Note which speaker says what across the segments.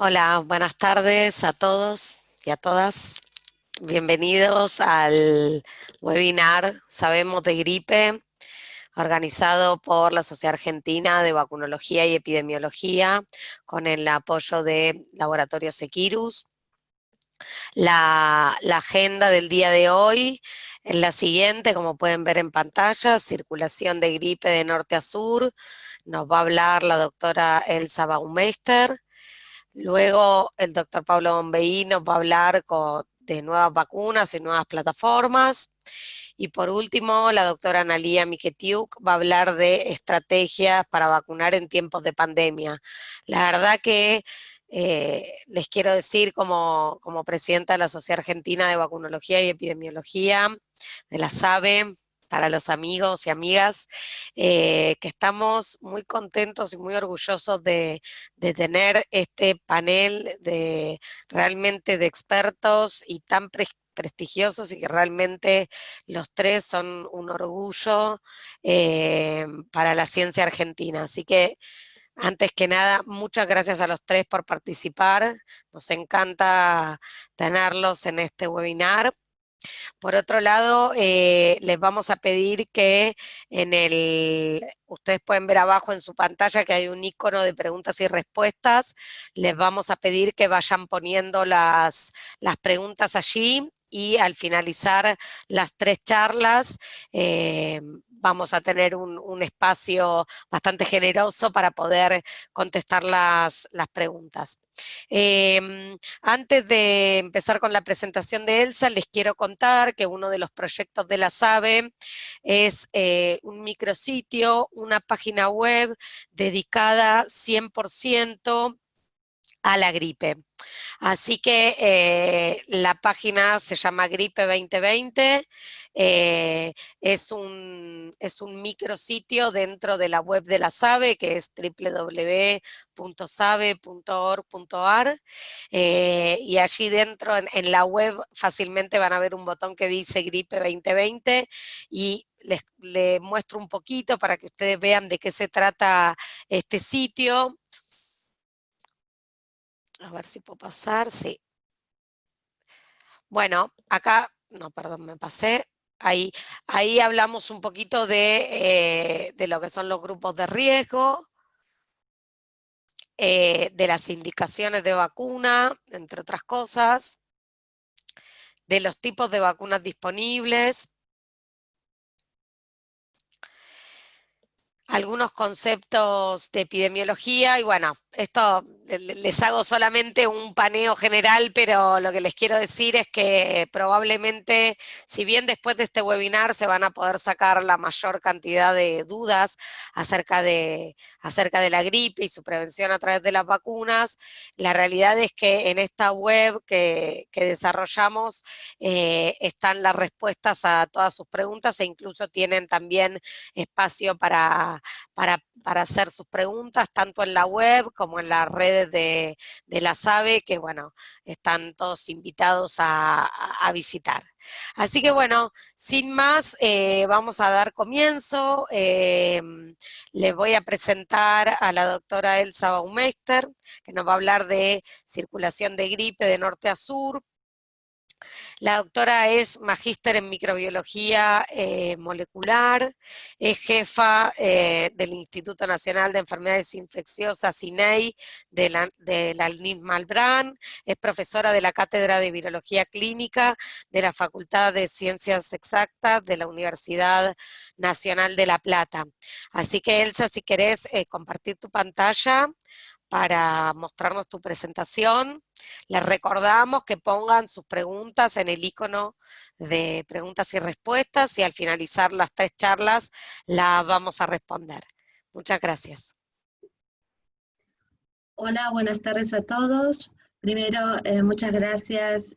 Speaker 1: Hola, buenas tardes a todos y a todas. Bienvenidos al webinar Sabemos de Gripe, organizado por la Sociedad Argentina de Vacunología y Epidemiología, con el apoyo de Laboratorio Seqirus. La agenda del día de hoy es la siguiente, como pueden ver en pantalla: circulación de gripe de norte a sur. Nos va a hablar la doctora Elsa Baumeister. Luego el doctor Pablo Bombeí nos va a hablar de nuevas vacunas y nuevas plataformas. Y por último, la doctora Analía Miquetiuk va a hablar de estrategias para vacunar en tiempos de pandemia. La verdad que les quiero decir, como presidenta de la Sociedad Argentina de Vacunología y Epidemiología, de la SABE, para los amigos y amigas, que estamos muy contentos y muy orgullosos de tener este panel realmente de expertos y tan prestigiosos, y que realmente los tres son un orgullo para la ciencia argentina. Así que, antes que nada, muchas gracias a los tres por participar. Nos encanta tenerlos en este webinar. Por otro lado, les vamos a pedir que ustedes pueden ver abajo en su pantalla que hay un icono de preguntas y respuestas. Les vamos a pedir que vayan poniendo las preguntas allí, y al finalizar las tres charlas vamos a tener un espacio bastante generoso para poder contestar las preguntas. Antes de empezar con la presentación de Elsa, les quiero contar que uno de los proyectos de la SABE es un micrositio, una página web dedicada 100% a la gripe. Así que la página se llama Gripe 2020, es un micrositio dentro de la web de la SABE, que es www.sabe.org.ar, y allí dentro en la web fácilmente van a ver un botón que dice Gripe 2020, y les muestro un poquito para que ustedes vean de qué se trata este sitio. A ver si puedo pasar, sí. Bueno, acá, no, perdón, me pasé. Ahí hablamos un poquito de lo que son los grupos de riesgo, de las indicaciones de vacuna, entre otras cosas, de los tipos de vacunas disponibles, algunos conceptos de epidemiología. Y bueno, esto les hago solamente un paneo general, pero lo que les quiero decir es que probablemente, si bien después de este webinar se van a poder sacar la mayor cantidad de dudas acerca de la gripe y su prevención a través de las vacunas, la realidad es que en esta web que desarrollamos están las respuestas a todas sus preguntas, e incluso tienen también espacio para hacer sus preguntas, tanto en la web como en las redes de la SABE, que bueno, están todos invitados a visitar. Así que bueno, sin más, vamos a dar comienzo. Les voy a presentar a la doctora Elsa Baumeister, que nos va a hablar de circulación de gripe de norte a sur. La doctora es magíster en microbiología molecular, es jefa del Instituto Nacional de Enfermedades Infecciosas, INEI, de la NIT Malbrán, es profesora de la Cátedra de Virología Clínica de la Facultad de Ciencias Exactas de la Universidad Nacional de La Plata. Así que, Elsa, si querés compartir tu pantalla para mostrarnos tu presentación. Les recordamos que pongan sus preguntas en el icono de preguntas y respuestas, y al finalizar las tres charlas las vamos a responder. Muchas gracias.
Speaker 2: Hola, buenas tardes a todos. Primero, muchas gracias,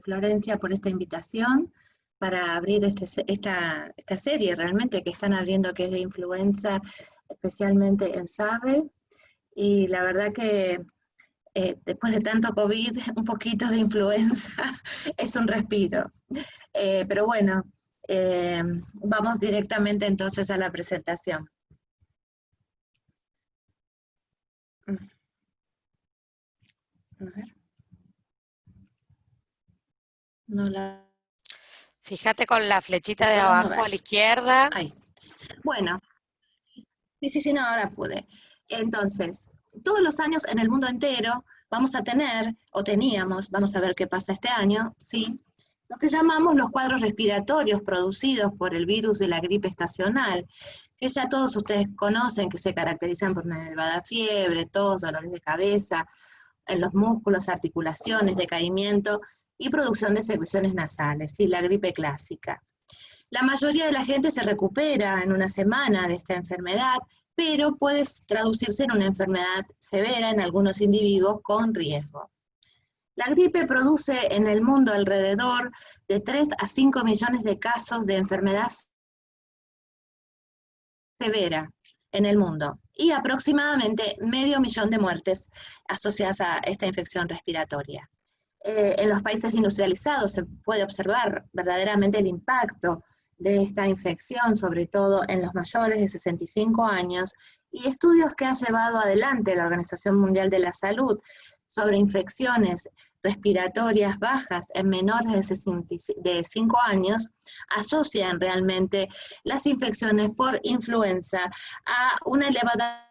Speaker 2: Florencia, por esta invitación para abrir esta serie realmente que están abriendo, que es de influenza, especialmente en SABE. Y la verdad que después de tanto COVID, un poquito de influenza es un respiro. Pero bueno, vamos directamente entonces a la presentación. A ver. No la
Speaker 1: Fíjate con la flechita de
Speaker 2: puedo
Speaker 1: abajo
Speaker 2: mover.
Speaker 1: a la izquierda.
Speaker 2: Ahí. Bueno, sí, no, ahora pude. Entonces, todos los años en el mundo entero vamos a tener, o teníamos, vamos a ver qué pasa este año, ¿sí? Lo que llamamos los cuadros respiratorios producidos por el virus de la gripe estacional, que ya todos ustedes conocen, que se caracterizan por una elevada fiebre, tos, dolores de cabeza, en los músculos, articulaciones, decaimiento y producción de secreciones nasales, ¿sí? La gripe clásica. La mayoría de la gente se recupera en una semana de esta enfermedad, pero puede traducirse en una enfermedad severa en algunos individuos con riesgo. La gripe produce en el mundo alrededor de 3 a 5 millones de casos de enfermedad severa en el mundo y aproximadamente medio millón de muertes asociadas a esta infección respiratoria. En los países industrializados se puede observar verdaderamente el impacto de esta infección, sobre todo en los mayores de 65 años, y estudios que ha llevado adelante la Organización Mundial de la Salud sobre infecciones respiratorias bajas en menores de 5 años asocian realmente las infecciones por influenza a una elevada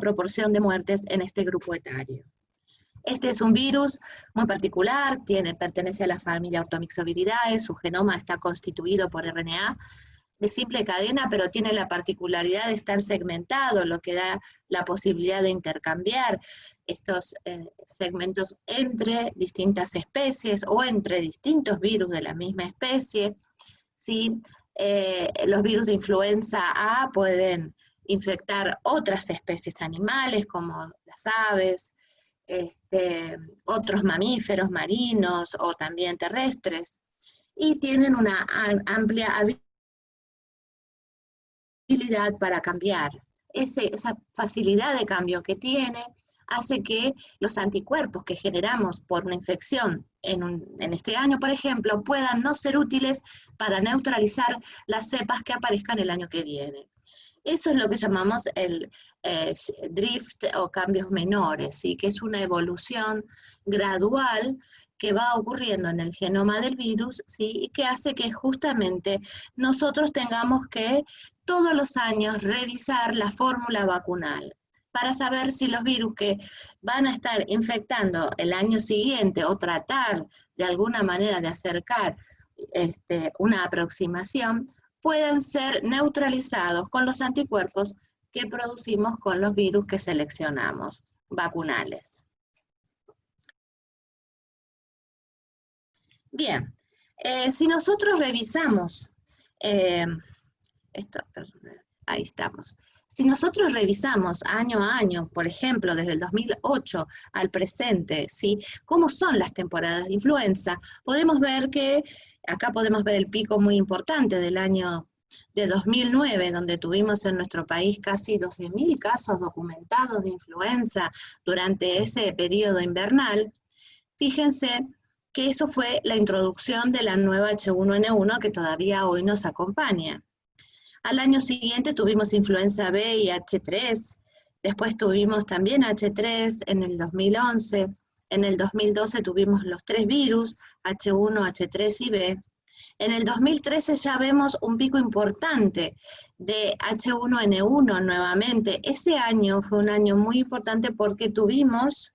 Speaker 2: proporción de muertes en este grupo etario. Este es un virus muy particular, pertenece a la familia Orthomyxoviridae, su genoma está constituido por RNA de simple cadena, pero tiene la particularidad de estar segmentado, lo que da la posibilidad de intercambiar estos segmentos entre distintas especies o entre distintos virus de la misma especie. ¿Sí? Los virus de influenza A pueden infectar otras especies animales, como las aves, otros mamíferos marinos o también terrestres, y tienen una amplia habilidad para cambiar. Esa facilidad de cambio que tiene hace que los anticuerpos que generamos por una infección en este año, por ejemplo, puedan no ser útiles para neutralizar las cepas que aparezcan el año que viene. Eso es lo que llamamos el drift o cambios menores, ¿sí? Que es una evolución gradual que va ocurriendo en el genoma del virus, ¿sí? Y que hace que justamente nosotros tengamos que todos los años revisar la fórmula vacunal para saber si los virus que van a estar infectando el año siguiente o tratar de alguna manera de acercar una aproximación, pueden ser neutralizados con los anticuerpos que producimos con los virus que seleccionamos, vacunales. Bien, si nosotros revisamos, ahí estamos. Si nosotros revisamos año a año, por ejemplo, desde el 2008 al presente, ¿sí? Cómo son las temporadas de influenza, podemos ver que acá podemos ver el pico muy importante del año de 2009, donde tuvimos en nuestro país casi 12.000 casos documentados de influenza durante ese periodo invernal. Fíjense que eso fue la introducción de la nueva H1N1 que todavía hoy nos acompaña. Al año siguiente tuvimos influenza B y H3, después tuvimos también H3 en el 2011, en el 2012 tuvimos los 3 virus, H1, H3 y B. En el 2013 ya vemos un pico importante de H1N1 nuevamente. Ese año fue un año muy importante porque tuvimos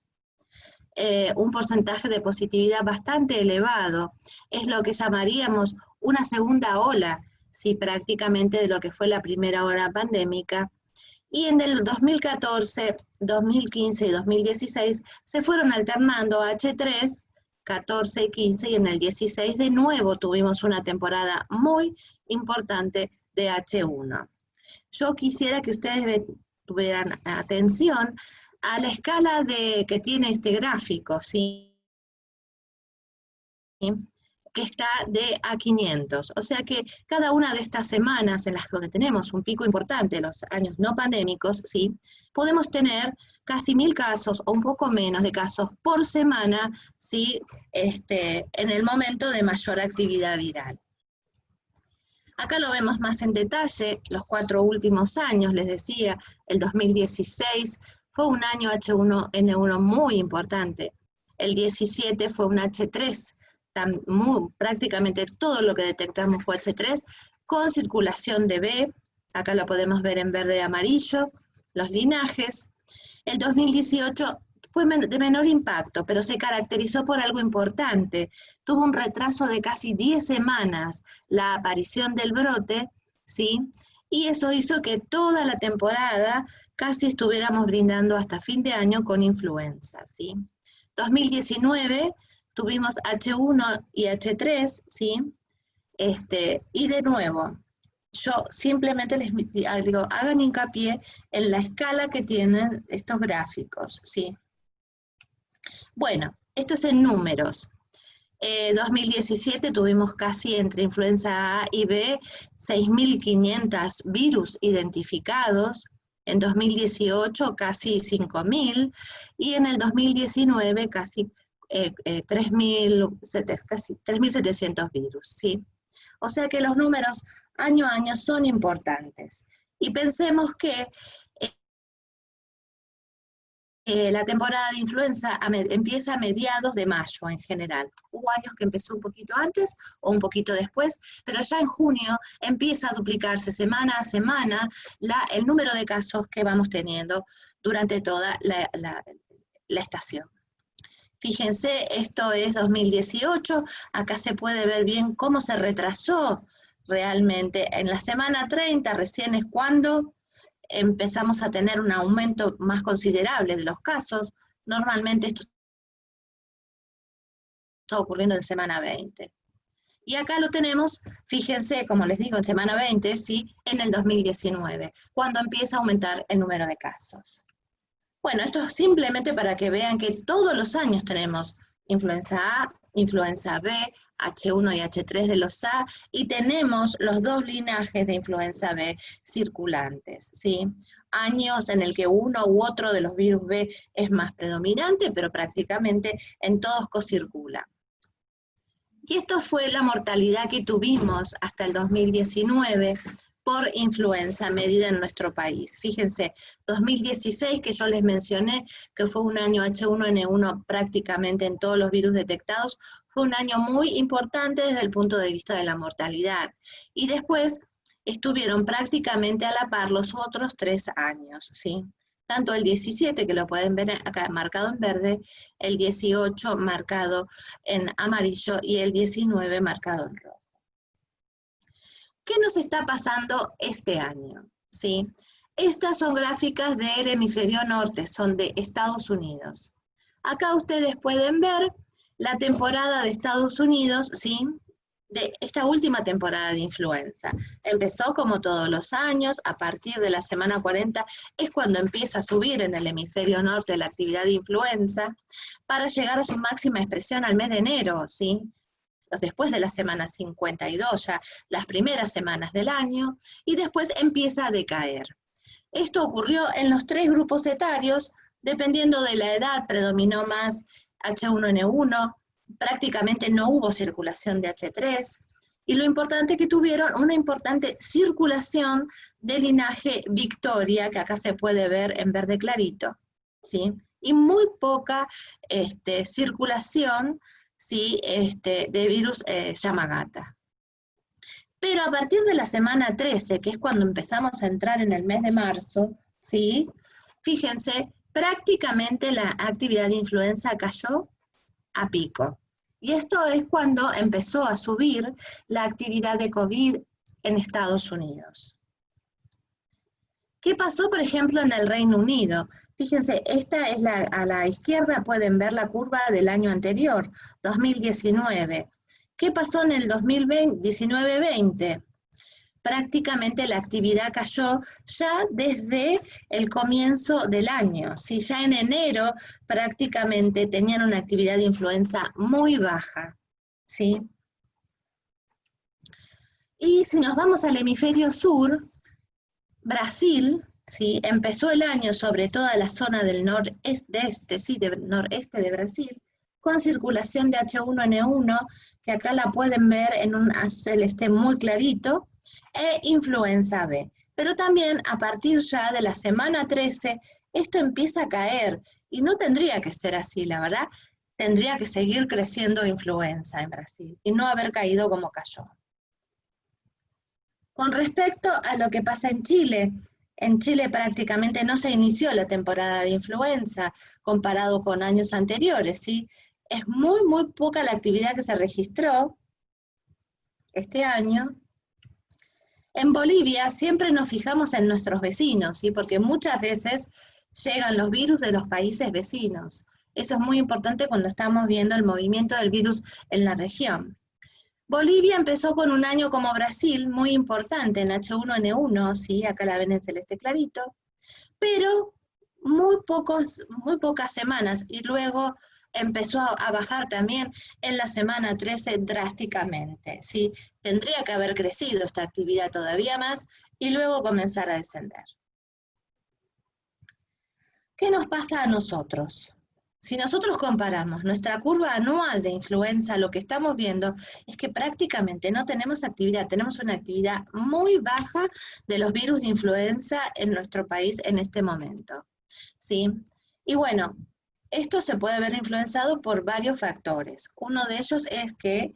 Speaker 2: un porcentaje de positividad bastante elevado. Es lo que llamaríamos una segunda ola, sí, prácticamente de lo que fue la primera ola pandémica. Y en el 2014, 2015 y 2016 se fueron alternando H3, 14 y 15, y en el 16 de nuevo tuvimos una temporada muy importante de H1. Yo quisiera que ustedes tuvieran atención a la escala que tiene este gráfico, ¿sí? Que está de a 500. O sea que cada una de estas semanas en las que tenemos un pico importante, los años no pandémicos, ¿sí? Podemos tener casi 1.000 casos o un poco menos de casos por semana, ¿sí? En el momento de mayor actividad viral. Acá lo vemos más en detalle, los 4 últimos años, les decía, el 2016 fue un año H1N1 muy importante. El 17 fue un H3, prácticamente todo lo que detectamos fue H3, con circulación de B, acá lo podemos ver en verde y amarillo, los linajes. El 2018 fue de menor impacto, pero se caracterizó por algo importante. Tuvo un retraso de casi 10 semanas la aparición del brote, ¿sí? Y eso hizo que toda la temporada casi estuviéramos brindando hasta fin de año con influenza, ¿sí? 2019 tuvimos H1 y H3, ¿sí? Y de nuevo, yo simplemente les digo, hagan hincapié en la escala que tienen estos gráficos, ¿sí? Bueno, esto es en números. 2017 tuvimos casi entre influenza A y B 6.500 virus identificados, en 2018 casi 5.000 y en el 2019 casi 3.700 virus, ¿sí? O sea que los números año a año son importantes. Y pensemos que la temporada de influenza empieza a mediados de mayo en general. Hubo años que empezó un poquito antes o un poquito después, pero ya en junio empieza a duplicarse semana a semana el número de casos que vamos teniendo durante toda la estación. Fíjense, esto es 2018, acá se puede ver bien cómo se retrasó realmente. En la semana 30 recién es cuando empezamos a tener un aumento más considerable de los casos. Normalmente esto está ocurriendo en semana 20. Y acá lo tenemos, fíjense, como les digo, en semana 20, ¿sí? En el 2019, cuando empieza a aumentar el número de casos. Bueno, esto es simplemente para que vean que todos los años tenemos influenza A, influenza B, H1 y H3 de los A, y tenemos los dos linajes de influenza B circulantes, ¿sí? Años en el que uno u otro de los virus B es más predominante, pero prácticamente en todos cocircula. Y esto fue la mortalidad que tuvimos hasta el 2019 por influenza medida en nuestro país. Fíjense, 2016 que yo les mencioné, que fue un año H1N1 prácticamente en todos los virus detectados, fue un año muy importante desde el punto de vista de la mortalidad. Y después estuvieron prácticamente a la par los otros 3 años, ¿sí? Tanto el 17, que lo pueden ver acá marcado en verde, el 18 marcado en amarillo y el 19 marcado en rojo. ¿Qué nos está pasando este año? ¿Sí? Estas son gráficas del hemisferio norte, son de Estados Unidos. Acá ustedes pueden ver la temporada de Estados Unidos, ¿sí? De esta última temporada de influenza. Empezó como todos los años, a partir de la semana 40 es cuando empieza a subir en el hemisferio norte la actividad de influenza, para llegar a su máxima expresión al mes de enero, ¿sí? Después de la semana 52, ya las primeras semanas del año, y después empieza a decaer. Esto ocurrió en los 3 grupos etarios, dependiendo de la edad, predominó más H1N1, prácticamente no hubo circulación de H3, y lo importante es que tuvieron una importante circulación del linaje Victoria, que acá se puede ver en verde clarito, ¿sí? Y muy poca circulación, ¿sí? De virus Yamagata. Pero a partir de la semana 13, que es cuando empezamos a entrar en el mes de marzo, ¿sí? Fíjense, prácticamente la actividad de influenza cayó a pico. Y esto es cuando empezó a subir la actividad de COVID en Estados Unidos. ¿Qué pasó, por ejemplo, en el Reino Unido? Fíjense, esta es a la izquierda pueden ver la curva del año anterior, 2019. ¿Qué pasó en el 2019-20? Prácticamente la actividad cayó ya desde el comienzo del año. ¿Sí? Ya en enero prácticamente tenían una actividad de influenza muy baja, ¿sí? Y si nos vamos al hemisferio sur, Brasil, ¿sí? Empezó el año sobre toda la zona del noreste, ¿sí? Del noreste de Brasil, con circulación de H1N1, que acá la pueden ver en un celeste muy clarito, e influenza B. Pero también a partir ya de la semana 13, esto empieza a caer, y no tendría que ser así, la verdad, tendría que seguir creciendo influenza en Brasil, y no haber caído como cayó. Con respecto a lo que pasa en Chile prácticamente no se inició la temporada de influenza comparado con años anteriores, ¿sí? Es muy, muy poca la actividad que se registró este año. En Bolivia siempre nos fijamos en nuestros vecinos, ¿sí? Porque muchas veces llegan los virus de los países vecinos. Eso es muy importante cuando estamos viendo el movimiento del virus en la región. Bolivia empezó con un año como Brasil, muy importante en H1N1, ¿sí? Acá la ven en celeste clarito, pero muy pocas semanas, y luego empezó a bajar también en la semana 13 drásticamente, ¿sí? Tendría que haber crecido esta actividad todavía más y luego comenzar a descender. ¿Qué nos pasa a nosotros? Si nosotros comparamos nuestra curva anual de influenza, lo que estamos viendo es que prácticamente no tenemos actividad, tenemos una actividad muy baja de los virus de influenza en nuestro país en este momento, ¿sí? Y bueno, esto se puede ver influenciado por varios factores. Uno de ellos es que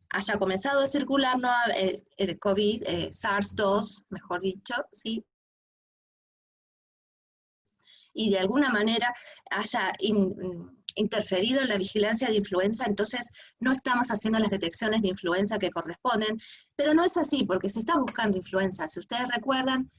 Speaker 2: haya comenzado a circular el COVID, SARS-2, mejor dicho, ¿sí? Y de alguna manera haya interferido en la vigilancia de influenza, entonces no estamos haciendo las detecciones de influenza que corresponden, pero no es así, porque se está buscando influenza. Si ustedes recuerdan,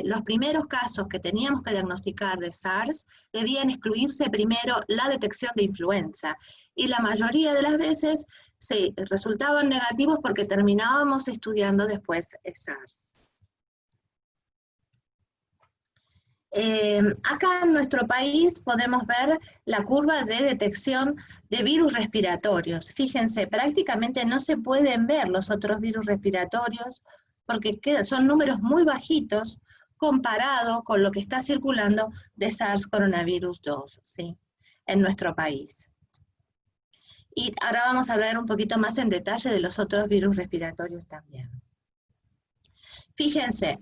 Speaker 2: los primeros casos que teníamos que diagnosticar de SARS debían excluirse primero la detección de influenza, y la mayoría de las veces sí, resultaban negativos porque terminábamos estudiando después SARS. Acá en nuestro país podemos ver la curva de detección de virus respiratorios. Fíjense, prácticamente no se pueden ver los otros virus respiratorios porque son números muy bajitos comparado con lo que está circulando de SARS coronavirus 2, ¿sí? En nuestro país. Y ahora vamos a ver un poquito más en detalle de los otros virus respiratorios también. Fíjense,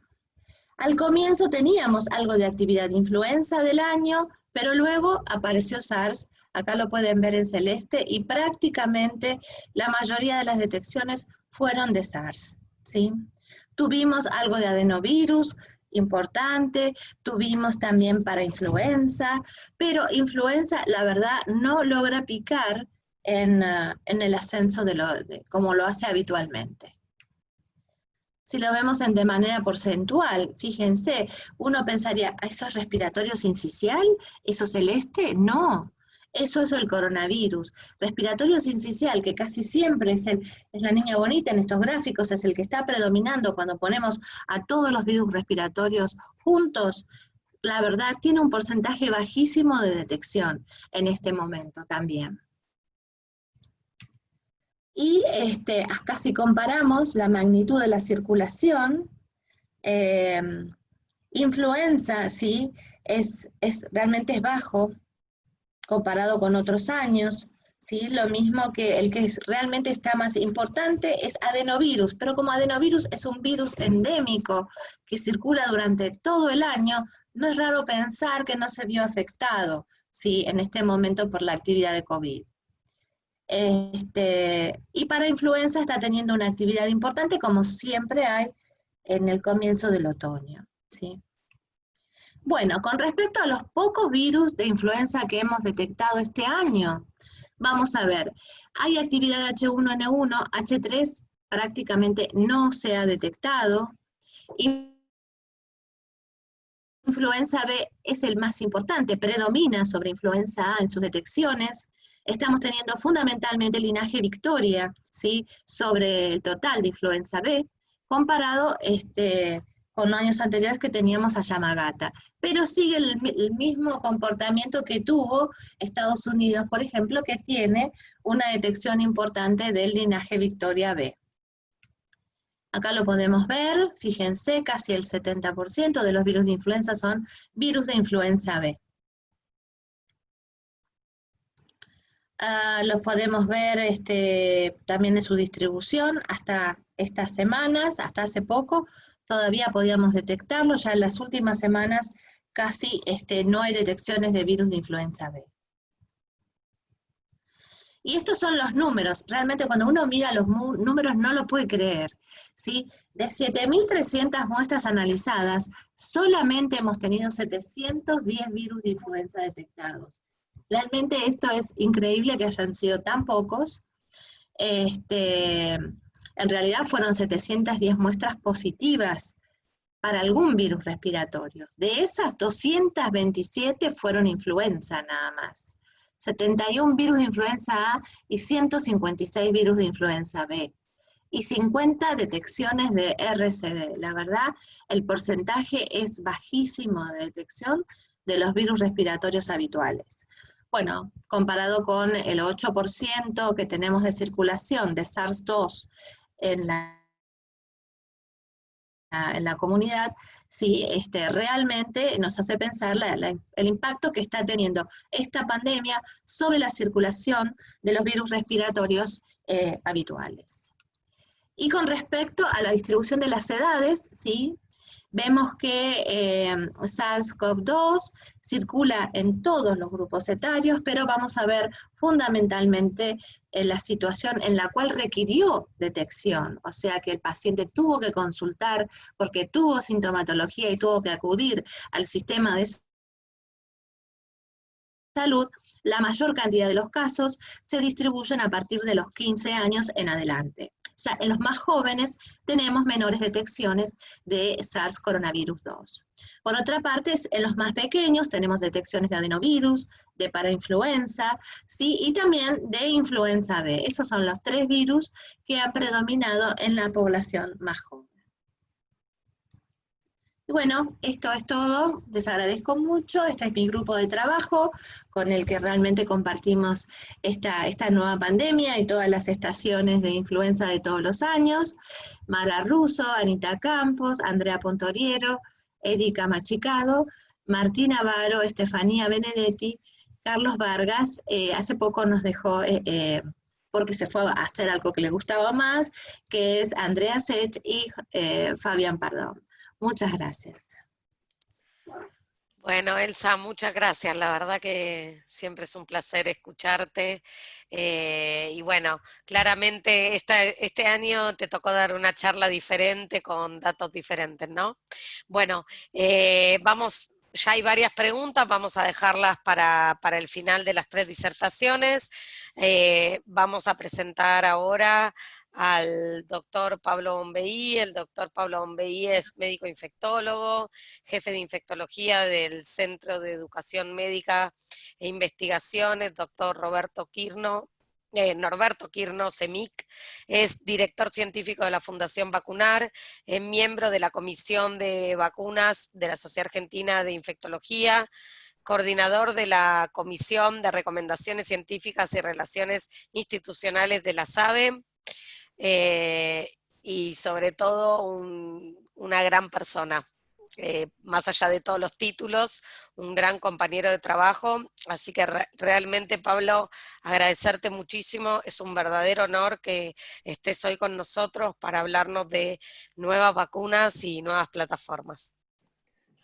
Speaker 2: al comienzo teníamos algo de actividad de influenza del año, pero luego apareció SARS, acá lo pueden ver en celeste, y prácticamente la mayoría de las detecciones fueron de SARS, ¿sí? Tuvimos algo de adenovirus importante, tuvimos también para influenza, pero influenza, la verdad, no logra picar en el ascenso como lo hace habitualmente. Si lo vemos de manera porcentual, fíjense, uno pensaría, ¿eso es respiratorio sincicial? ¿Eso celeste? No, eso es el coronavirus. Respiratorio sincicial, que casi siempre es la niña bonita en estos gráficos, es el que está predominando cuando ponemos a todos los virus respiratorios juntos, la verdad tiene un porcentaje bajísimo de detección en este momento también. Y acá si comparamos la magnitud de la circulación, influenza, ¿sí? Realmente es bajo comparado con otros años, ¿sí? Lo mismo que el que realmente está más importante es adenovirus, pero como adenovirus es un virus endémico que circula durante todo el año, no es raro pensar que no se vio afectado, ¿sí? En este momento por la actividad de COVID. Y para influenza está teniendo una actividad importante, como siempre hay en el comienzo del otoño, ¿sí? Bueno, con respecto a los pocos virus de influenza que hemos detectado este año, vamos a ver, hay actividad H1N1, H3 prácticamente no se ha detectado. Influenza B es el más importante, predomina sobre influenza A en sus detecciones. Estamos teniendo fundamentalmente el linaje Victoria, ¿sí? Sobre el total de influenza B, comparado con años anteriores que teníamos a Yamagata. Pero sigue el mismo comportamiento que tuvo Estados Unidos, por ejemplo, que tiene una detección importante del linaje Victoria B. Acá lo podemos ver, fíjense, casi el 70% de los virus de influenza son virus de influenza B. Los podemos ver también en su distribución hasta estas semanas, hasta hace poco, todavía podíamos detectarlo, ya en las últimas semanas casi no hay detecciones de virus de influenza B. Y estos son los números, realmente cuando uno mira los números no lo puede creer, ¿sí? De 7.300 muestras analizadas, solamente hemos tenido 710 virus de influenza detectados. Realmente esto es increíble que hayan sido tan pocos. En realidad fueron 710 muestras positivas para algún virus respiratorio. De esas, 227 fueron influenza nada más. 71 virus de influenza A y 156 virus de influenza B. Y 50 detecciones de RSV. La verdad, el porcentaje es bajísimo de detección de los virus respiratorios habituales. Bueno, comparado con el 8% que tenemos de circulación de SARS-2 en la comunidad, sí, realmente nos hace pensar el impacto que está teniendo esta pandemia sobre la circulación de los virus respiratorios habituales. Y con respecto a la distribución de las edades, ¿sí? Vemos que SARS-CoV-2 circula en todos los grupos etarios, pero vamos a ver fundamentalmente la situación en la cual requirió detección, o sea que el paciente tuvo que consultar porque tuvo sintomatología y tuvo que acudir al sistema de salud. La mayor cantidad de los casos se distribuyen a partir de los 15 años en adelante. Ya en los más jóvenes tenemos menores detecciones de SARS coronavirus 2. Por otra parte, en los más pequeños tenemos detecciones de adenovirus, de parainfluenza, ¿sí? Y también de influenza B. Esos son los 3 virus que han predominado en la población más joven. Y bueno, esto es todo, les agradezco mucho, este es mi grupo de trabajo con el que realmente compartimos esta nueva pandemia y todas las estaciones de influenza de todos los años. Mara Russo, Anita Campos, Andrea Pontoriero, Erika Machicado, Martina Varo, Estefanía Benedetti, Carlos Vargas, hace poco nos dejó porque se fue a hacer algo que le gustaba más, que es Andrea Sech y Fabián Pardón. Muchas gracias.
Speaker 1: Bueno, Elsa, muchas gracias. La verdad que siempre es un placer escucharte. Y bueno, claramente este año te tocó dar una charla diferente con datos diferentes, ¿no? Bueno, ya hay varias preguntas, vamos a dejarlas para el final de las 3 disertaciones. Vamos a presentar ahora al doctor Pablo Bombeí. El doctor Pablo Bombeí es médico infectólogo, jefe de infectología del Centro de Educación Médica e Investigaciones, doctor Norberto Quirno, CEMIC, es director científico de la Fundación Vacunar, es miembro de la Comisión de Vacunas de la Sociedad Argentina de Infectología, coordinador de la Comisión de Recomendaciones Científicas y Relaciones Institucionales de la SABE, y sobre todo una gran persona. Más allá de todos los títulos, un gran compañero de trabajo, así que realmente, Pablo, agradecerte muchísimo, es un verdadero honor que estés hoy con nosotros para hablarnos de nuevas vacunas y nuevas plataformas.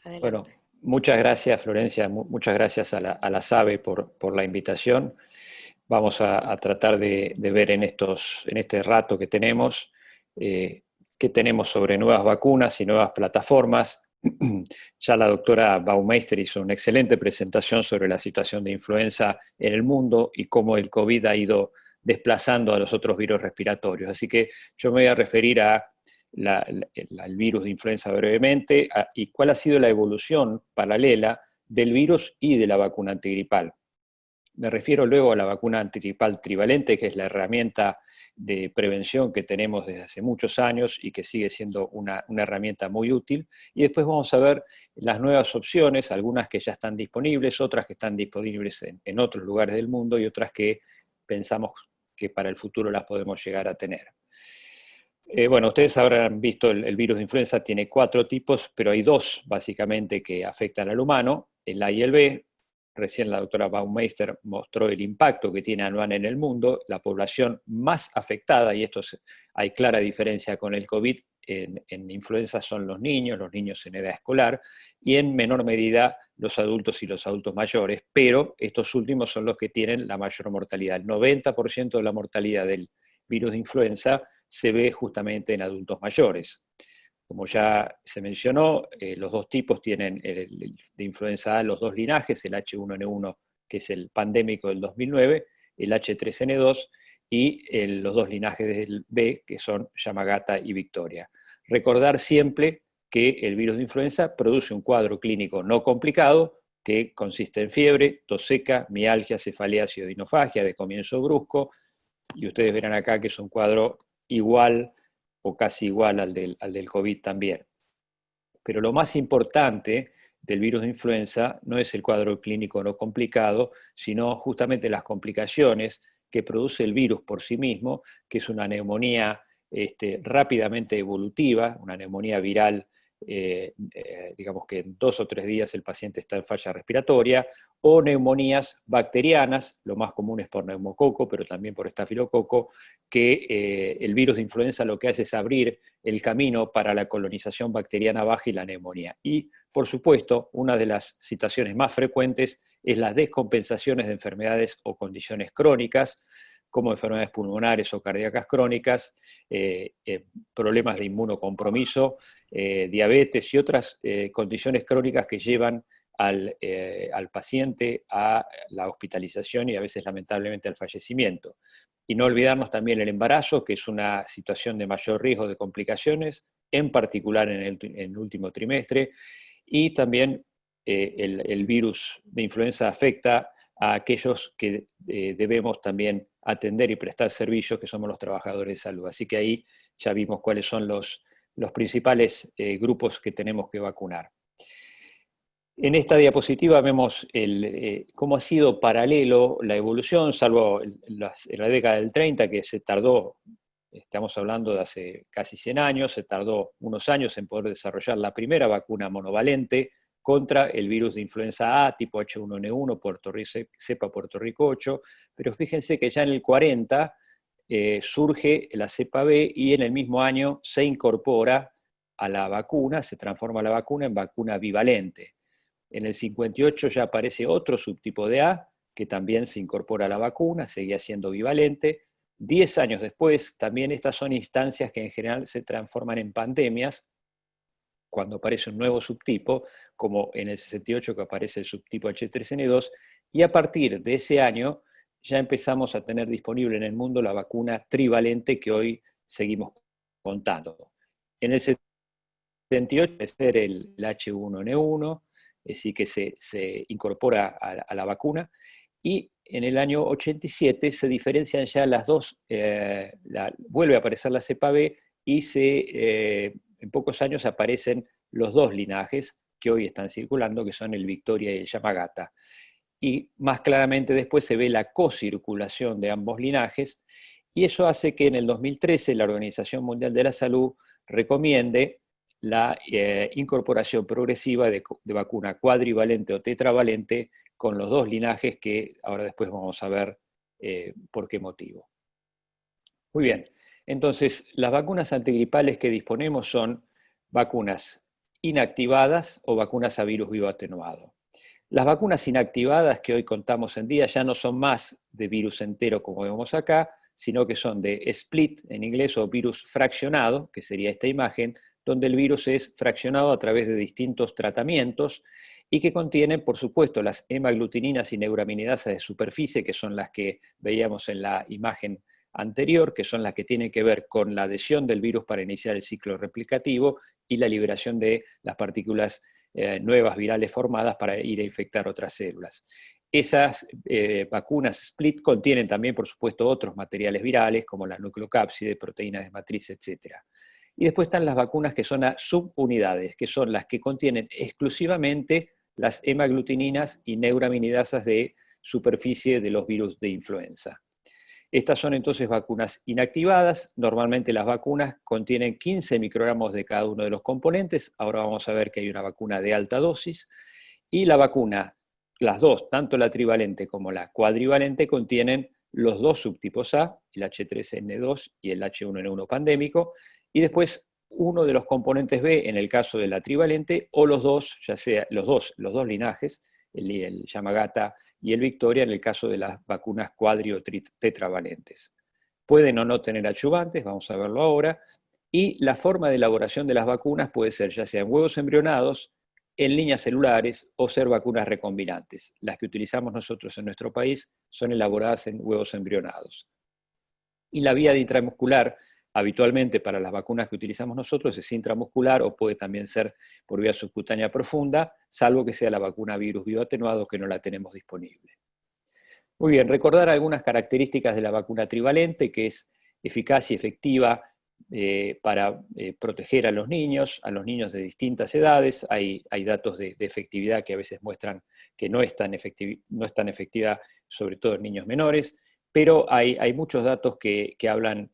Speaker 1: Adelante.
Speaker 3: Bueno, muchas gracias, Florencia, muchas gracias a la SABE por la invitación. Vamos a tratar de ver en este rato que tenemos, qué tenemos sobre nuevas vacunas y nuevas plataformas. Ya la doctora Baumeister hizo una excelente presentación sobre la situación de influenza en el mundo y cómo el COVID ha ido desplazando a los otros virus respiratorios. Así que yo me voy a referir al virus de influenza brevemente y cuál ha sido la evolución paralela del virus y de la vacuna antigripal. Me refiero luego a la vacuna antigripal trivalente, que es la herramienta de prevención que tenemos desde hace muchos años y que sigue siendo una herramienta muy útil. Y después vamos a ver las nuevas opciones, algunas que ya están disponibles, otras que están disponibles en otros lugares del mundo y otras que pensamos que para el futuro las podemos llegar a tener. Bueno, ustedes habrán visto el virus de influenza tiene 4 tipos, pero hay 2 básicamente que afectan al humano, el A y el B. Recién la doctora Baumeister mostró el impacto que tiene anual en el mundo. La población más afectada, y hay clara diferencia con el COVID, en influenza son los niños en edad escolar, y en menor medida los adultos y los adultos mayores, pero estos últimos son los que tienen la mayor mortalidad. El 90% de la mortalidad del virus de influenza se ve justamente en adultos mayores. Como ya se mencionó, los dos tipos tienen de influenza A los dos linajes, el H1N1, que es el pandémico del 2009, el H3N2, y los dos linajes del B, que son Yamagata y Victoria. Recordar siempre que el virus de influenza produce un cuadro clínico no complicado, que consiste en fiebre, tos seca, mialgia, cefalea, ciodinofagia de comienzo brusco, y ustedes verán acá que es un cuadro igual o casi igual al del COVID también. Pero lo más importante del virus de influenza no es el cuadro clínico no complicado, sino justamente las complicaciones que produce el virus por sí mismo, que es una neumonía rápidamente evolutiva, una neumonía viral, digamos que en 2 o 3 días el paciente está en falla respiratoria, o neumonías bacterianas, lo más común es por neumococo, pero también por estafilococo, que el virus de influenza lo que hace es abrir el camino para la colonización bacteriana baja y la neumonía. Y, por supuesto, una de las situaciones más frecuentes es las descompensaciones de enfermedades o condiciones crónicas, como enfermedades pulmonares o cardíacas crónicas, problemas de inmunocompromiso, diabetes y otras condiciones crónicas que llevan al paciente a la hospitalización y a veces lamentablemente al fallecimiento. Y no olvidarnos también el embarazo, que es una situación de mayor riesgo de complicaciones, en particular en el último trimestre, y también el virus de influenza afecta a aquellos que debemos también atender y prestar servicios, que somos los trabajadores de salud. Así que ahí ya vimos cuáles son los principales grupos que tenemos que vacunar. En esta diapositiva vemos cómo ha sido paralelo la evolución, salvo en la década del 30, que se tardó, estamos hablando de hace casi 100 años, se tardó unos años en poder desarrollar la primera vacuna monovalente contra el virus de influenza A tipo H1N1, cepa Puerto Rico 8, pero fíjense que ya en el 40 surge la cepa B y en el mismo año se incorpora a la vacuna, se transforma la vacuna en vacuna bivalente. En el 58 ya aparece otro subtipo de A, que también se incorpora a la vacuna, seguía siendo bivalente. 10 años después, también estas son instancias que en general se transforman en pandemias, cuando aparece un nuevo subtipo, como en el 68 que aparece el subtipo H3N2, y a partir de ese año ya empezamos a tener disponible en el mundo la vacuna trivalente que hoy seguimos contando. En el 78 es el H1N1, es decir, que se incorpora a la vacuna, y en el año 87 se diferencian ya las dos, vuelve a aparecer la cepa B y en pocos años aparecen los dos linajes que hoy están circulando, que son el Victoria y el Yamagata. Y más claramente después se ve la cocirculación de ambos linajes, y eso hace que en el 2013 la Organización Mundial de la Salud recomiende la incorporación progresiva de vacuna cuadrivalente o tetravalente con los dos linajes, que ahora después vamos a ver por qué motivo. Muy bien, entonces las vacunas antigripales que disponemos son vacunas inactivadas o vacunas a virus vivo atenuado. Las vacunas inactivadas que hoy contamos en día ya no son más de virus entero como vemos acá, sino que son de split en inglés o virus fraccionado, que sería esta imagen, donde el virus es fraccionado a través de distintos tratamientos y que contienen, por supuesto, las hemaglutininas y neuraminidasas de superficie, que son las que veíamos en la imagen anterior, que son las que tienen que ver con la adhesión del virus para iniciar el ciclo replicativo y la liberación de las partículas nuevas virales formadas para ir a infectar otras células. Esas vacunas split contienen también, por supuesto, otros materiales virales, como la nucleocápside, proteínas de matriz, etc. Y después están las vacunas que son a subunidades, que son las que contienen exclusivamente las hemaglutininas y neuraminidasas de superficie de los virus de influenza. Estas son entonces vacunas inactivadas. Normalmente las vacunas contienen 15 microgramos de cada uno de los componentes. Ahora vamos a ver que hay una vacuna de alta dosis. Y la vacuna, las dos, tanto la trivalente como la cuadrivalente, contienen los dos subtipos A, el H3N2 y el H1N1 pandémico. Y después uno de los componentes B en el caso de la trivalente, o los dos, ya sea los dos linajes, el Yamagata y el Victoria, en el caso de las vacunas cuadri o tetravalentes. Pueden o no tener adyuvantes, vamos a verlo ahora, y la forma de elaboración de las vacunas puede ser ya sea en huevos embrionados, en líneas celulares o ser vacunas recombinantes. Las que utilizamos nosotros en nuestro país son elaboradas en huevos embrionados. Y la vía de intramuscular, habitualmente para las vacunas que utilizamos nosotros, es intramuscular o puede también ser por vía subcutánea profunda, salvo que sea la vacuna virus bioatenuado que no la tenemos disponible. Muy bien, recordar algunas características de la vacuna trivalente, que es eficaz y efectiva para proteger a los niños de distintas edades. Hay datos de efectividad que a veces muestran que no es tan efectiva, sobre todo en niños menores, pero hay muchos datos que hablan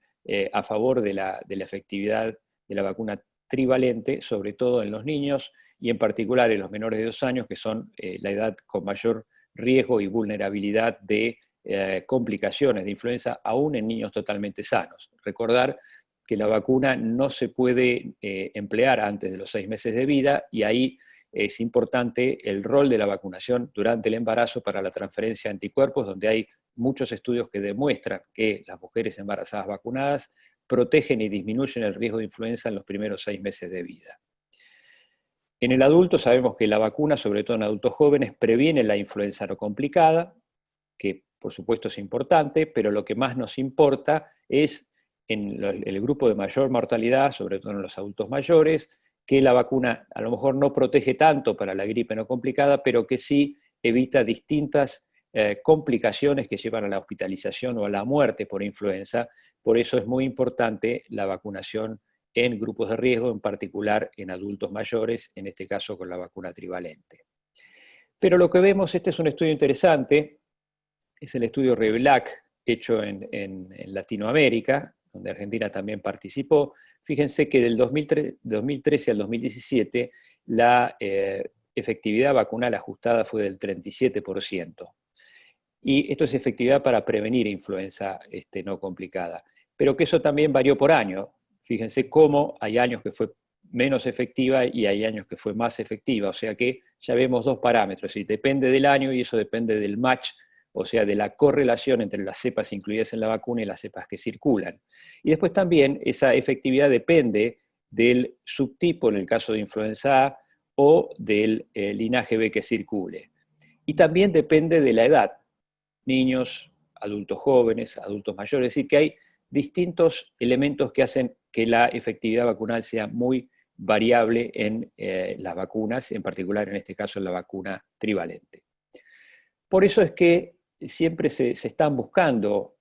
Speaker 3: a favor de la efectividad de la vacuna trivalente, sobre todo en los niños y en particular en los menores de 2 años, que son la edad con mayor riesgo y vulnerabilidad de complicaciones de influenza, aún en niños totalmente sanos. Recordar que la vacuna no se puede emplear antes de los 6 meses de vida, y ahí es importante el rol de la vacunación durante el embarazo para la transferencia de anticuerpos, donde hay muchos estudios que demuestran que las mujeres embarazadas vacunadas protegen y disminuyen el riesgo de influenza en los primeros 6 meses de vida. En el adulto sabemos que la vacuna, sobre todo en adultos jóvenes, previene la influenza no complicada, que por supuesto es importante, pero lo que más nos importa es en el grupo de mayor mortalidad, sobre todo en los adultos mayores, que la vacuna a lo mejor no protege tanto para la gripe no complicada, pero que sí evita distintas complicaciones que llevan a la hospitalización o a la muerte por influenza. Por eso es muy importante la vacunación en grupos de riesgo, en particular en adultos mayores, en este caso con la vacuna trivalente. Pero lo que vemos, este es un estudio interesante, es el estudio REVLAC hecho en Latinoamérica, donde Argentina también participó. Fíjense que del 2013 al 2017 la efectividad vacunal ajustada fue del 37%. Y esto es efectividad para prevenir influenza no complicada. Pero que eso también varió por año. Fíjense cómo hay años que fue menos efectiva y hay años que fue más efectiva. O sea que ya vemos dos parámetros, y depende del año y eso depende del match, o sea, de la correlación entre las cepas incluidas en la vacuna y las cepas que circulan. Y después también esa efectividad depende del subtipo, en el caso de influenza A, o del linaje B que circule. Y también depende de la edad. Niños, adultos jóvenes, adultos mayores, es decir, que hay distintos elementos que hacen que la efectividad vacunal sea muy variable en las vacunas, en particular en este caso en la vacuna trivalente. Por eso es que siempre se están buscando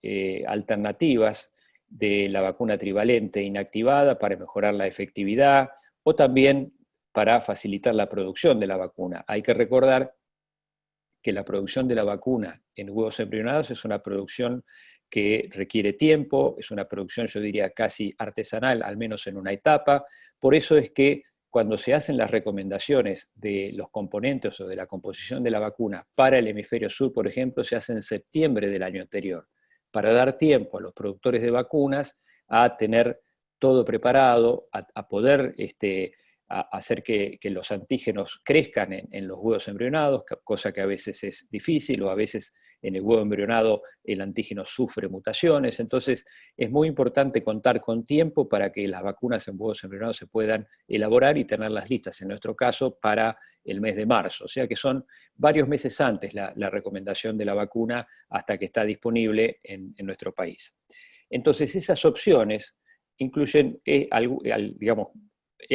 Speaker 3: alternativas de la vacuna trivalente inactivada para mejorar la efectividad o también para facilitar la producción de la vacuna. Hay que recordar que la producción de la vacuna en huevos embrionados es una producción que requiere tiempo, es una producción, yo diría, casi artesanal, al menos en una etapa. Por eso es que cuando se hacen las recomendaciones de los componentes o de la composición de la vacuna para el hemisferio sur, por ejemplo, se hace en septiembre del año anterior, para dar tiempo a los productores de vacunas a tener todo preparado, a poder a hacer que los antígenos crezcan en los huevos embrionados, cosa que a veces es difícil, o a veces en el huevo embrionado el antígeno sufre mutaciones. Entonces es muy importante contar con tiempo para que las vacunas en huevos embrionados se puedan elaborar y tenerlas listas, en nuestro caso, para el mes de marzo. O sea que son varios meses antes la recomendación de la vacuna hasta que está disponible en nuestro país. Entonces esas opciones incluyen, digamos,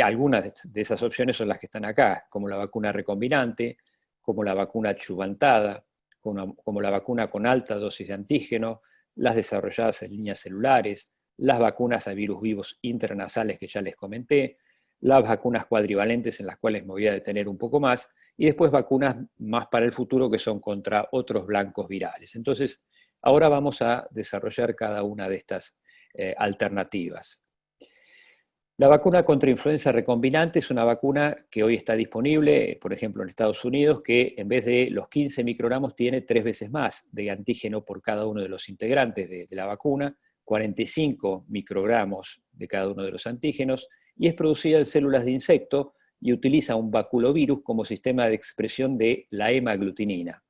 Speaker 3: algunas de esas opciones son las que están acá, como la vacuna recombinante, como la vacuna adyuvantada, como la vacuna con alta dosis de antígeno, las desarrolladas en líneas celulares, las vacunas a virus vivos intranasales que ya les comenté, las vacunas cuadrivalentes en las cuales me voy a detener un poco más, y después vacunas más para el futuro que son contra otros blancos virales. Entonces, ahora vamos a desarrollar cada una de estas alternativas. La vacuna contra influenza recombinante es una vacuna que hoy está disponible, por ejemplo, en Estados Unidos, que en vez de los 15 microgramos tiene 3 veces más de antígeno por cada uno de los integrantes de la vacuna, 45 microgramos de cada uno de los antígenos, y es producida en células de insecto y utiliza un baculovirus como sistema de expresión de la hemaglutinina.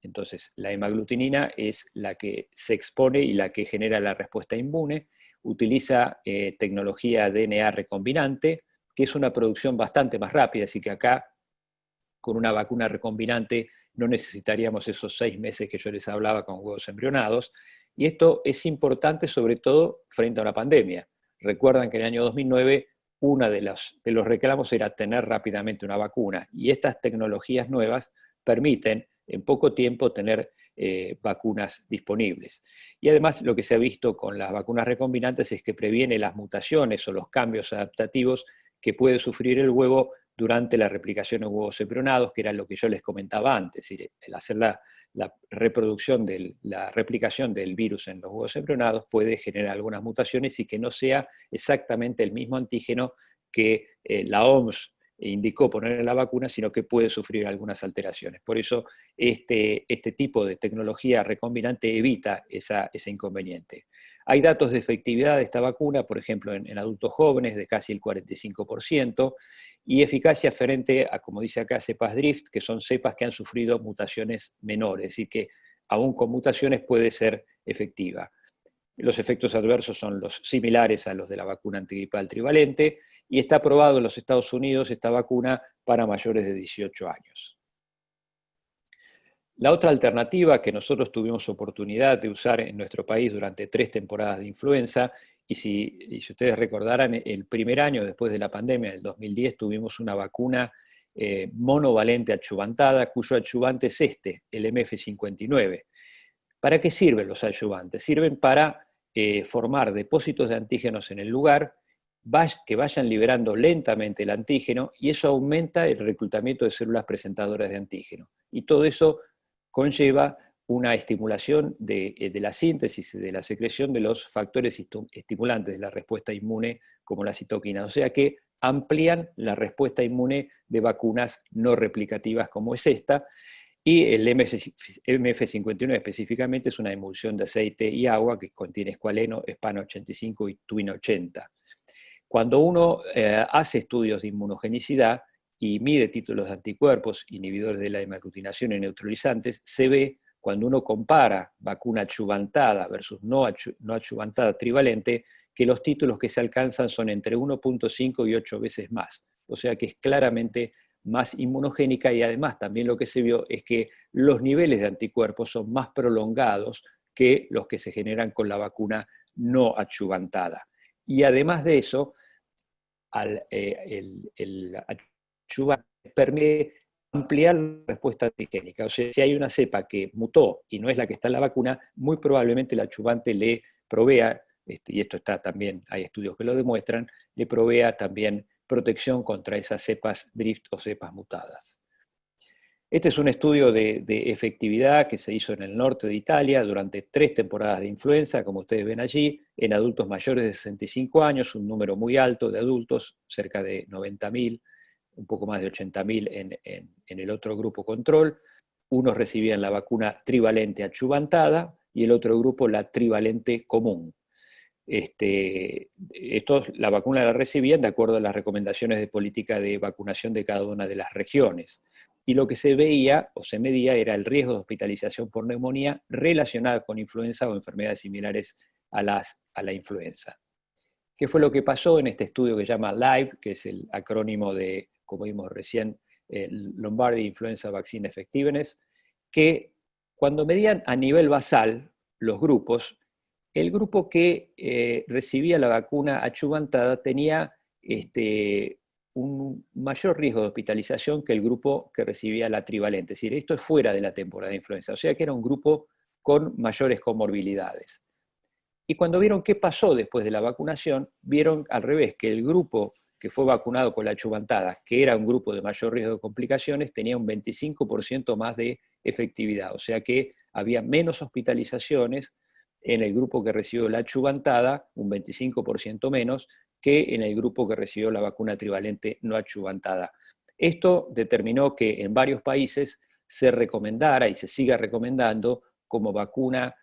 Speaker 3: Entonces, la hemaglutinina es la que se expone y la que genera la respuesta inmune. Utiliza tecnología DNA recombinante, que es una producción bastante más rápida, así que acá, con una vacuna recombinante, no necesitaríamos esos 6 meses que yo les hablaba con huevos embrionados. Y esto es importante sobre todo frente a una pandemia. Recuerdan que en el año 2009 uno de los reclamos era tener rápidamente una vacuna, y estas tecnologías nuevas permiten en poco tiempo tener vacunas disponibles. Y además lo que se ha visto con las vacunas recombinantes es que previene las mutaciones o los cambios adaptativos que puede sufrir el huevo durante la replicación en huevos embrionados, que era lo que yo les comentaba antes, es decir, el hacer la reproducción, la replicación del virus en los huevos embrionados puede generar algunas mutaciones y que no sea exactamente el mismo antígeno que la OMS indicó poner en la vacuna, sino que puede sufrir algunas alteraciones. Por eso este tipo de tecnología recombinante evita ese inconveniente. Hay datos de efectividad de esta vacuna, por ejemplo, en adultos jóvenes de casi el 45%, y eficacia frente a, como dice acá, cepas drift, que son cepas que han sufrido mutaciones menores, y que aún con mutaciones puede ser efectiva. Los efectos adversos son los similares a los de la vacuna antigripal trivalente, y está aprobado en los Estados Unidos esta vacuna para mayores de 18 años. La otra alternativa que nosotros tuvimos oportunidad de usar en nuestro país durante 3 temporadas de influenza, y si ustedes recordarán, el primer año después de la pandemia, en el 2010, tuvimos una vacuna monovalente adyuvantada, cuyo adyuvante es el MF59. ¿Para qué sirven los adyuvantes? Sirven para formar depósitos de antígenos en el lugar, que vayan liberando lentamente el antígeno, y eso aumenta el reclutamiento de células presentadoras de antígeno. Y todo eso conlleva una estimulación de la síntesis y de la secreción de los factores estimulantes de la respuesta inmune, como la citoquina. O sea que amplían la respuesta inmune de vacunas no replicativas como es esta. Y el MF59 específicamente es una emulsión de aceite y agua que contiene escualeno, Spano 85 y Twin 80. Cuando uno hace estudios de inmunogenicidad y mide títulos de anticuerpos, inhibidores de la hemaglutinación y neutralizantes, se ve, cuando uno compara vacuna adyuvantada versus no adyuvantada trivalente, que los títulos que se alcanzan son entre 1.5 y 8 veces más. O sea que es claramente más inmunogénica, y además también lo que se vio es que los niveles de anticuerpos son más prolongados que los que se generan con la vacuna no adyuvantada. Y además de eso, el adyuvante permite ampliar la respuesta antigénica. O sea, si hay una cepa que mutó y no es la que está en la vacuna, muy probablemente el adyuvante le provea, y esto está también, hay estudios que lo demuestran, le provea también protección contra esas cepas drift o cepas mutadas. Este es un estudio de efectividad que se hizo en el norte de Italia durante 3 temporadas de influenza, como ustedes ven allí, en adultos mayores de 65 años, un número muy alto de adultos, cerca de 90.000, un poco más de 80.000 en el otro grupo control. Unos recibían la vacuna trivalente adyuvantada y el otro grupo la trivalente común. La vacuna la recibían de acuerdo a las recomendaciones de política de vacunación de cada una de las regiones. Y lo que se veía o se medía era el riesgo de hospitalización por neumonía relacionada con influenza o enfermedades similares a la influenza. ¿Qué fue lo que pasó en este estudio que se llama LIVE, que es el acrónimo de, como vimos recién, Lombardy Influenza Vaccine Effectiveness? Que cuando medían a nivel basal los grupos, el grupo que recibía la vacuna adyuvantada tenía un mayor riesgo de hospitalización que el grupo que recibía la trivalente. Es decir, esto es fuera de la temporada de influenza, o sea que era un grupo con mayores comorbilidades. Y cuando vieron qué pasó después de la vacunación, vieron al revés, que el grupo que fue vacunado con la adyuvantada, que era un grupo de mayor riesgo de complicaciones, tenía un 25% más de efectividad. O sea que había menos hospitalizaciones en el grupo que recibió la adyuvantada, un 25% menos, que en el grupo que recibió la vacuna trivalente no adyuvantada. Esto determinó que en varios países se recomendara y se siga recomendando como vacuna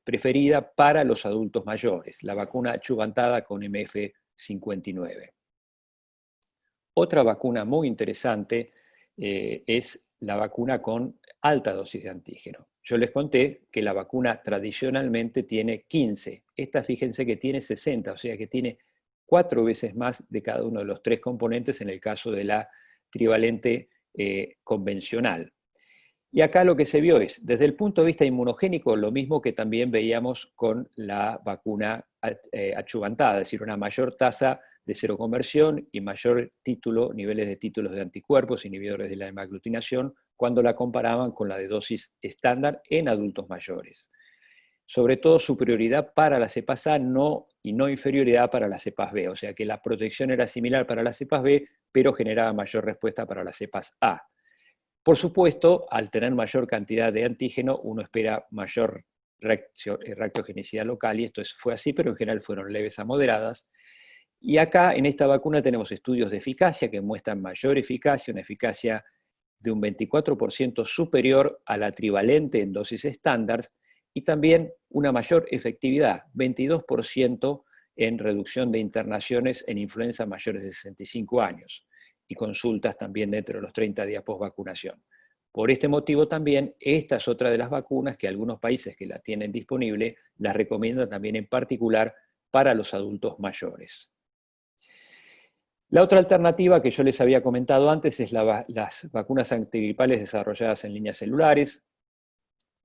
Speaker 3: preferida para los adultos mayores, la vacuna adyuvantada con MF59. 59. Otra vacuna muy interesante es la vacuna con alta dosis de antígeno. Yo les conté que la vacuna tradicionalmente tiene 15. Esta, fíjense que tiene 60, o sea que tiene 4 veces más de cada uno de los 3 componentes en el caso de la trivalente convencional. Y acá lo que se vio es, desde el punto de vista inmunogénico, lo mismo que también veíamos con la vacuna adyuvantada, es decir, una mayor tasa de seroconversión y mayor niveles de títulos de anticuerpos, inhibidores de la hemaglutinación, cuando la comparaban con la de dosis estándar en adultos mayores. Sobre todo superioridad para las cepas A y no inferioridad para las cepas B, o sea que la protección era similar para las cepas B, pero generaba mayor respuesta para las cepas A. Por supuesto, al tener mayor cantidad de antígeno, uno espera mayor reactogenicidad local, y esto fue así, pero en general fueron leves a moderadas. Y acá, en esta vacuna, tenemos estudios de eficacia que muestran mayor eficacia, una eficacia de un 24% superior a la trivalente en dosis estándar, y también una mayor efectividad, 22% en reducción de internaciones en influenza mayores de 65 años, y consultas también dentro de los 30 días post-vacunación. Por este motivo también, esta es otra de las vacunas que algunos países que la tienen disponible las recomiendan también en particular para los adultos mayores. La otra alternativa que yo les había comentado antes es las vacunas antigripales desarrolladas en líneas celulares.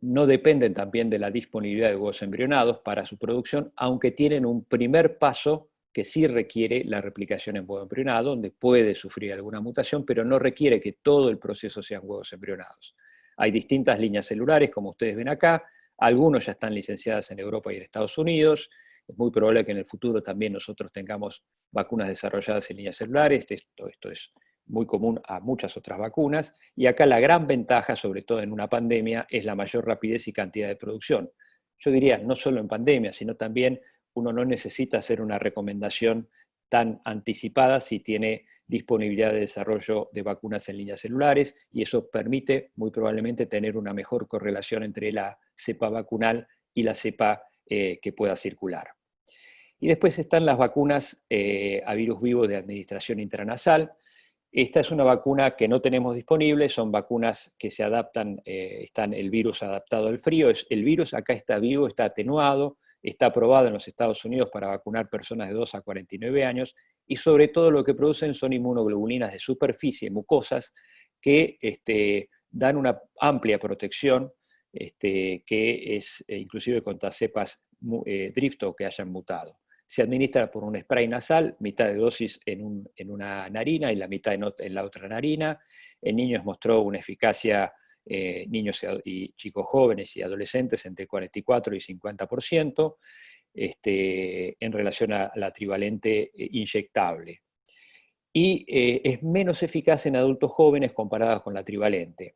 Speaker 3: No dependen también de la disponibilidad de huevos embrionados para su producción, aunque tienen un primer paso que sí requiere la replicación en huevo embrionado, donde puede sufrir alguna mutación, pero no requiere que todo el proceso sean huevos embrionados. Hay distintas líneas celulares, como ustedes ven acá, algunos ya están licenciadas en Europa y en Estados Unidos. Es muy probable que en el futuro también nosotros tengamos vacunas desarrolladas en líneas celulares. Esto es muy común a muchas otras vacunas. Y acá la gran ventaja, sobre todo en una pandemia, es la mayor rapidez y cantidad de producción. Yo diría, no solo en pandemia, sino también uno no necesita hacer una recomendación tan anticipada si tiene disponibilidad de desarrollo de vacunas en líneas celulares, y eso permite muy probablemente tener una mejor correlación entre la cepa vacunal y la cepa que pueda circular. Y después están las vacunas a virus vivo de administración intranasal. Esta es una vacuna que no tenemos disponible, son vacunas que se adaptan, están el virus adaptado al frío. El virus acá está vivo, está atenuado, está aprobado en los Estados Unidos para vacunar personas de 2 a 49 años, y sobre todo lo que producen son inmunoglobulinas de superficie, mucosas, que dan una amplia protección, que es inclusive contra cepas drift o que hayan mutado. Se administra por un spray nasal, mitad de dosis en una narina y la mitad en la otra narina. En niños mostró una eficacia, niños y chicos jóvenes y adolescentes, entre 44 y 50%, en relación a la trivalente inyectable. Y es menos eficaz en adultos jóvenes comparada con la trivalente.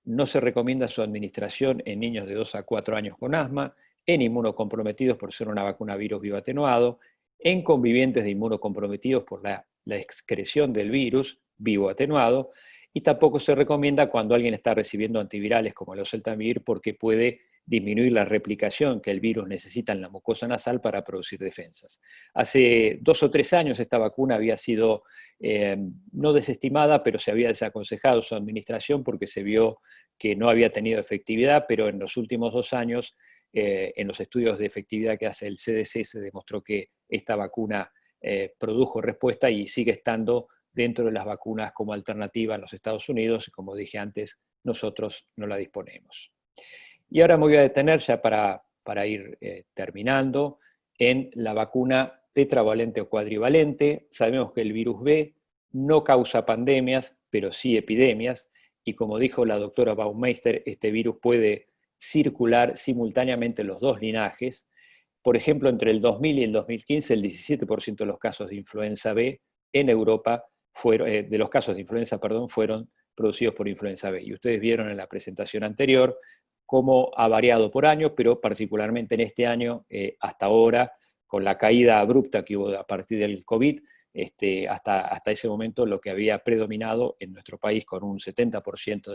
Speaker 3: No se recomienda su administración en niños de 2 a 4 años con asma, en inmunocomprometidos por ser una vacuna virus vivo atenuado, en convivientes de inmunocomprometidos por la excreción del virus vivo atenuado, y tampoco se recomienda cuando alguien está recibiendo antivirales como el oseltamivir, porque puede disminuir la replicación que el virus necesita en la mucosa nasal para producir defensas. Hace 2 o 3 años esta vacuna había sido no desestimada, pero se había desaconsejado su administración porque se vio que no había tenido efectividad, pero en los últimos 2 años, en los estudios de efectividad que hace el CDC, se demostró que esta vacuna produjo respuesta y sigue estando dentro de las vacunas como alternativa en los Estados Unidos. Como dije antes, nosotros no la disponemos. Y ahora me voy a detener ya para ir terminando en la vacuna tetravalente o cuadrivalente. Sabemos que el virus B no causa pandemias, pero sí epidemias, y como dijo la doctora Baumeister, este virus puede circular simultáneamente en los 2 linajes. Por ejemplo, entre el 2000 y el 2015, el 17% de los casos de influenza B en Europa fueron producidos por influenza B. Y ustedes vieron en la presentación anterior cómo ha variado por año, pero particularmente en este año, hasta ahora, con la caída abrupta que hubo a partir del COVID, hasta ese momento lo que había predominado en nuestro país con un 70%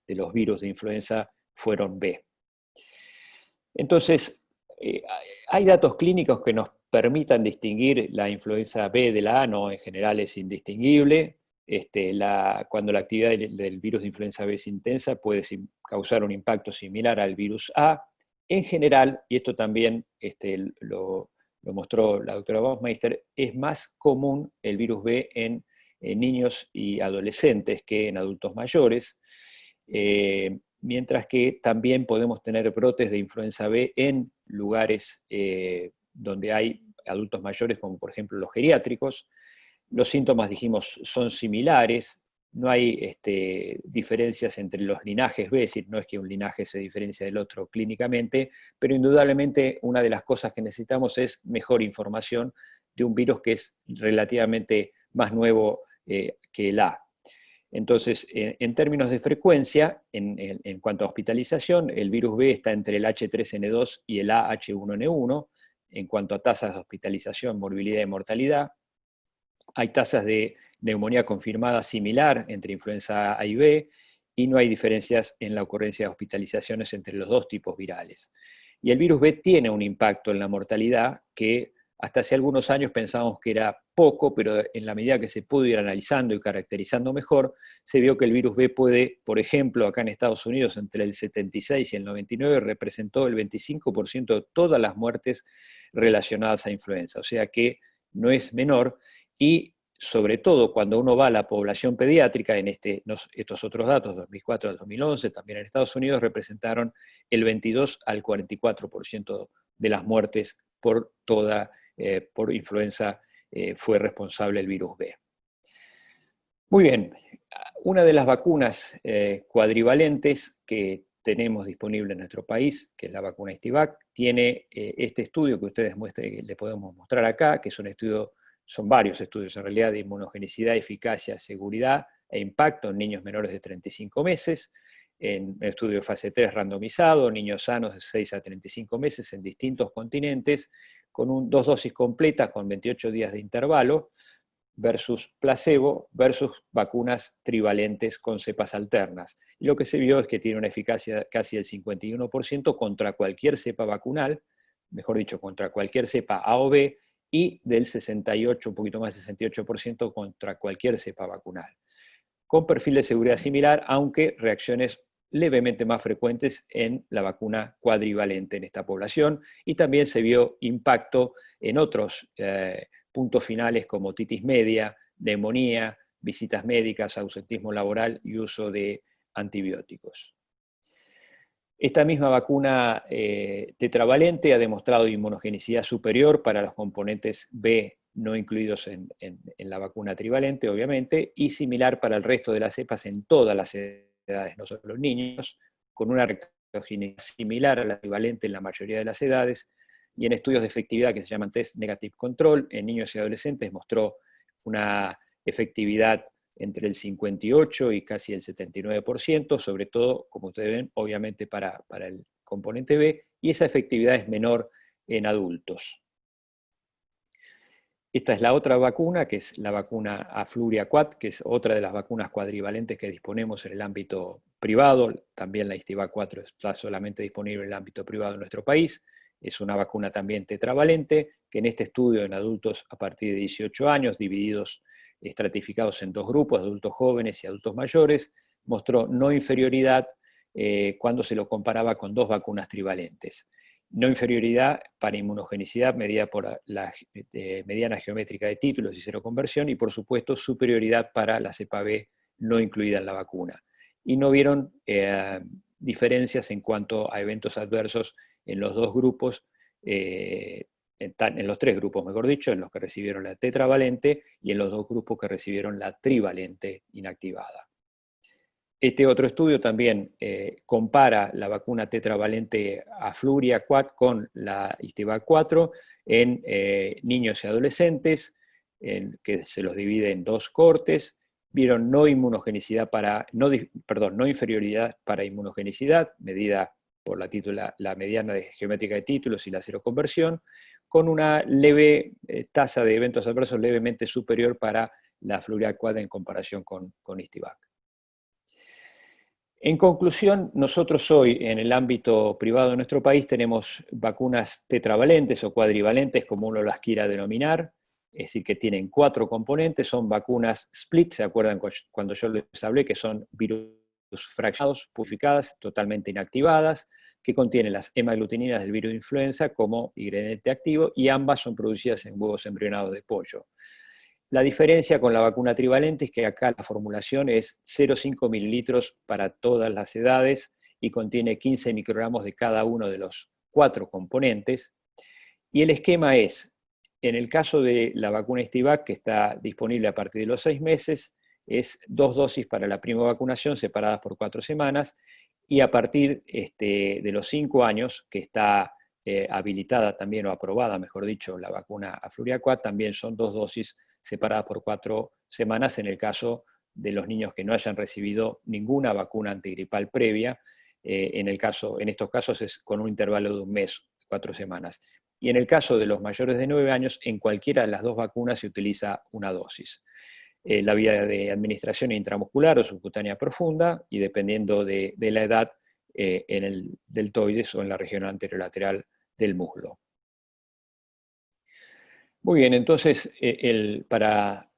Speaker 3: de los virus de influenza fueron B. Entonces, hay datos clínicos que nos permitan distinguir la influenza B de la A, no, en general es indistinguible. Cuando la actividad del virus de influenza B es intensa, puede causar un impacto similar al virus A. En general, y esto también lo mostró la doctora Baumeister, es más común el virus B en niños y adolescentes que en adultos mayores, mientras que también podemos tener brotes de influenza B en lugares donde hay adultos mayores, como por ejemplo los geriátricos. Los síntomas, dijimos, son similares, no hay diferencias entre los linajes B, es decir, no es que un linaje se diferencia del otro clínicamente, pero indudablemente una de las cosas que necesitamos es mejor información de un virus que es relativamente más nuevo que el A. Entonces, en términos de frecuencia, en cuanto a hospitalización, el virus B está entre el H3N2 y el AH1N1. En cuanto a tasas de hospitalización, morbilidad y mortalidad, hay tasas de neumonía confirmada similar entre influenza A y B, y no hay diferencias en la ocurrencia de hospitalizaciones entre los dos tipos virales. Y el virus B tiene un impacto en la mortalidad que hasta hace algunos años pensábamos que era poco, pero en la medida que se pudo ir analizando y caracterizando mejor, se vio que el virus B puede, por ejemplo, acá en Estados Unidos, entre el 76 y el 99, representó el 25% de todas las muertes relacionadas a influenza, o sea que no es menor, y sobre todo cuando uno va a la población pediátrica, en estos otros datos, 2004 al 2011, también en Estados Unidos, representaron el 22 al 44% de las muertes por influenza fue responsable el virus B. Muy bien, una de las vacunas cuadrivalentes que tenemos disponible en nuestro país, que es la vacuna Istivac, tiene este estudio que ustedes le podemos mostrar acá, que es un estudio, son varios estudios en realidad, de inmunogenicidad, eficacia, seguridad e impacto en niños menores de 35 meses, en el estudio de fase 3 randomizado, niños sanos de 6 a 35 meses en distintos continentes, con dos dosis completas con 28 días de intervalo, versus placebo, versus vacunas trivalentes con cepas alternas. Y lo que se vio es que tiene una eficacia casi del 51% contra cualquier cepa vacunal, mejor dicho, contra cualquier cepa A o B, y del 68, un poquito más del 68% contra cualquier cepa vacunal. Con perfil de seguridad similar, aunque reacciones levemente más frecuentes en la vacuna cuadrivalente en esta población, y también se vio impacto en otros puntos finales como otitis media, neumonía, visitas médicas, ausentismo laboral y uso de antibióticos. Esta misma vacuna tetravalente ha demostrado inmunogenicidad superior para los componentes B no incluidos en la vacuna trivalente, obviamente, y similar para el resto de las cepas en todas las edades, no solo en niños, con una reactogeneidad similar a la trivalente en la mayoría de las edades, y en estudios de efectividad que se llaman Test Negative Control, en niños y adolescentes mostró una efectividad entre el 58 y casi el 79%, sobre todo, como ustedes ven, obviamente para el componente B, y esa efectividad es menor en adultos. Esta es la otra vacuna, que es la vacuna Afluria Quad, que es otra de las vacunas cuadrivalentes que disponemos en el ámbito privado. También la Istivac 4 está solamente disponible en el ámbito privado en nuestro país. Es una vacuna también tetravalente, que en este estudio en adultos a partir de 18 años, divididos, estratificados en dos grupos, adultos jóvenes y adultos mayores, mostró no inferioridad cuando se lo comparaba con dos vacunas trivalentes. No inferioridad para inmunogenicidad medida por la mediana geométrica de títulos y cero conversión, y por supuesto superioridad para la cepa B no incluida en la vacuna. Y no vieron diferencias en cuanto a eventos adversos en los dos grupos, en los tres grupos, mejor dicho, en los que recibieron la tetravalente y en los dos grupos que recibieron la trivalente inactivada. Este otro estudio también compara la vacuna tetravalente Afluria Quad con la Istivac 4 en niños y adolescentes, que se los divide en dos cohortes. Vieron no inferioridad para inmunogenicidad, medida por la mediana geométrica de títulos y la cero conversión, con una leve tasa de eventos adversos levemente superior para la Afluria Quad en comparación con Istivac. En conclusión, nosotros hoy en el ámbito privado de nuestro país tenemos vacunas tetravalentes o cuadrivalentes, como uno las quiera denominar, es decir, que tienen 4 componentes, son vacunas split, ¿se acuerdan cuando yo les hablé? Que son virus fraccionados, purificadas, totalmente inactivadas, que contienen las hemaglutininas del virus de influenza como ingrediente activo, y ambas son producidas en huevos embrionados de pollo. La diferencia con la vacuna trivalente es que acá la formulación es 0,5 mililitros para todas las edades y contiene 15 microgramos de cada uno de los 4 componentes. Y el esquema es, en el caso de la vacuna Estivac, que está disponible a partir de los 6 meses, es 2 dosis para la primera vacunación separadas por 4 semanas, y a partir de los 5 años, que está habilitada también, o aprobada, mejor dicho, la vacuna Afluriacuat, también son 2 dosis separadas por 4 semanas en el caso de los niños que no hayan recibido ninguna vacuna antigripal previa. En estos casos es con un intervalo de un mes, 4 semanas. Y en el caso de los mayores de 9 años, en cualquiera de las 2 vacunas se utiliza una dosis. La vía de administración intramuscular o subcutánea profunda, y dependiendo de la edad, en el deltoides o en la región anterolateral del muslo. Muy bien, entonces, para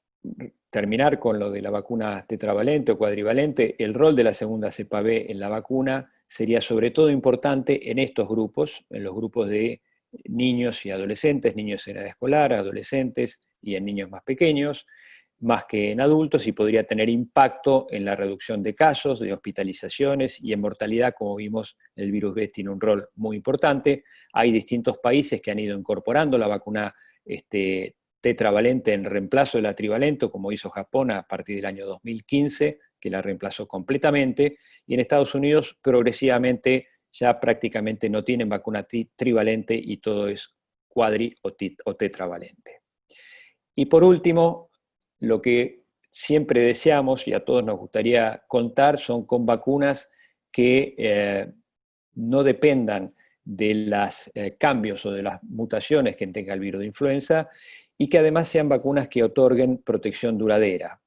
Speaker 3: terminar con lo de la vacuna tetravalente o cuadrivalente, el rol de la segunda cepa B en la vacuna sería sobre todo importante en estos grupos, en los grupos de niños y adolescentes, niños en edad escolar, adolescentes y en niños más pequeños, más que en adultos, y podría tener impacto en la reducción de casos, de hospitalizaciones y en mortalidad. Como vimos, el virus B tiene un rol muy importante. Hay distintos países que han ido incorporando la vacuna tetravalente en reemplazo de la trivalente, como hizo Japón a partir del año 2015, que la reemplazó completamente, y en Estados Unidos progresivamente ya prácticamente no tienen vacuna trivalente y todo es cuadri o tetravalente. Y por último, lo que siempre deseamos y a todos nos gustaría contar son con vacunas que no dependan de los cambios o de las mutaciones que tenga el virus de influenza, y que además sean vacunas que otorguen protección duradera.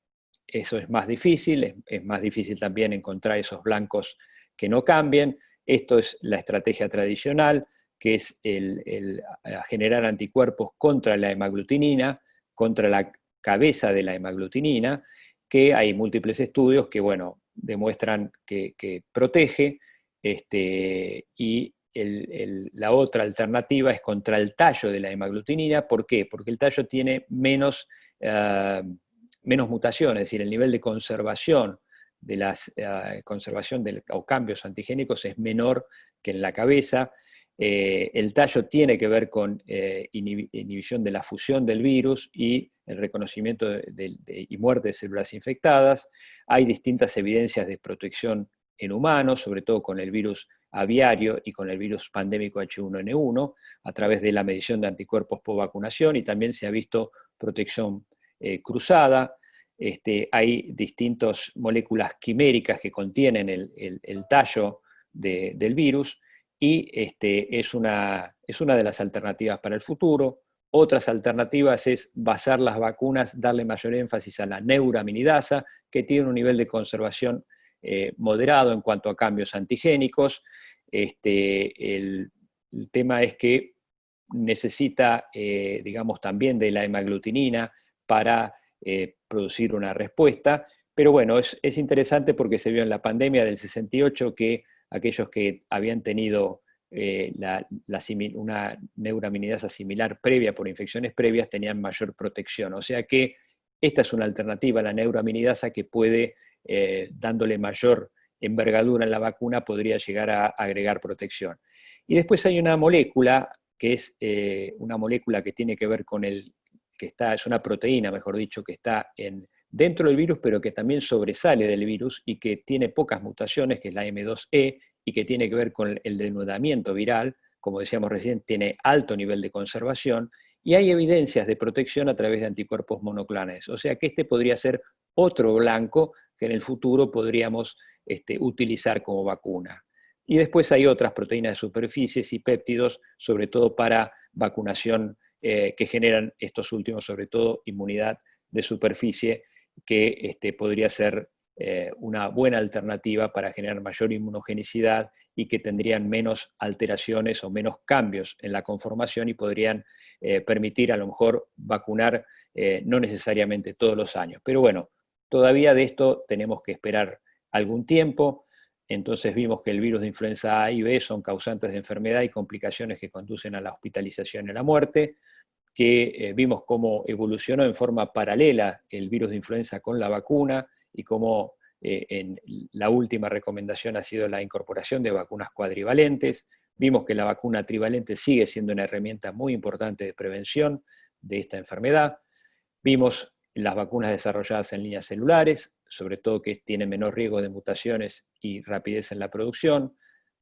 Speaker 3: Eso es más difícil, es más difícil también encontrar esos blancos que no cambien. Esto es la estrategia tradicional, que es el generar anticuerpos contra la hemaglutinina, contra la cabeza de la hemaglutinina, que hay múltiples estudios que, bueno, demuestran que protege, y la otra alternativa es contra el tallo de la hemaglutinina. ¿Por qué? Porque el tallo tiene menos mutaciones, es decir, el nivel de conservación o cambios antigénicos es menor que en la cabeza. El tallo tiene que ver con inhibición de la fusión del virus y el reconocimiento y muerte de células infectadas. Hay distintas evidencias de protección en humanos, sobre todo con el virus aviario y con el virus pandémico H1N1, a través de la medición de anticuerpos post vacunación, y también se ha visto protección cruzada. Hay distintas moléculas quiméricas que contienen el tallo del virus, y es una de las alternativas para el futuro. Otras alternativas es basar las vacunas, darle mayor énfasis a la neuraminidasa, que tiene un nivel de conservación moderado en cuanto a cambios antigénicos. El tema es que necesita, digamos, también de la hemaglutinina para producir una respuesta. Pero bueno, es interesante porque se vio en la pandemia del 68 que aquellos que habían tenido una neuraminidasa similar previa por infecciones previas tenían mayor protección. O sea que esta es una alternativa a la neuraminidasa que puede, dándole mayor envergadura en la vacuna, podría llegar a agregar protección. Y después hay una molécula que es una molécula que tiene que ver con es una proteína, mejor dicho, que está dentro del virus, pero que también sobresale del virus y que tiene pocas mutaciones, que es la M2E, y que tiene que ver con el denudamiento viral. Como decíamos recién, tiene alto nivel de conservación, y hay evidencias de protección a través de anticuerpos monoclonales. O sea que podría ser otro blanco que en el futuro podríamos utilizar como vacuna. Y después hay otras proteínas de superficies y péptidos, sobre todo para vacunación, que generan estos últimos, sobre todo inmunidad de superficie, que podría ser una buena alternativa para generar mayor inmunogenicidad y que tendrían menos alteraciones o menos cambios en la conformación y podrían permitir a lo mejor vacunar no necesariamente todos los años. Pero bueno, todavía de esto tenemos que esperar algún tiempo. Entonces vimos que el virus de influenza A y B son causantes de enfermedad y complicaciones que conducen a la hospitalización y a la muerte, que vimos cómo evolucionó en forma paralela el virus de influenza con la vacuna y cómo en la última recomendación ha sido la incorporación de vacunas cuadrivalentes. Vimos que la vacuna trivalente sigue siendo una herramienta muy importante de prevención de esta enfermedad. Vimos las vacunas desarrolladas en líneas celulares, sobre todo que tienen menor riesgo de mutaciones y rapidez en la producción.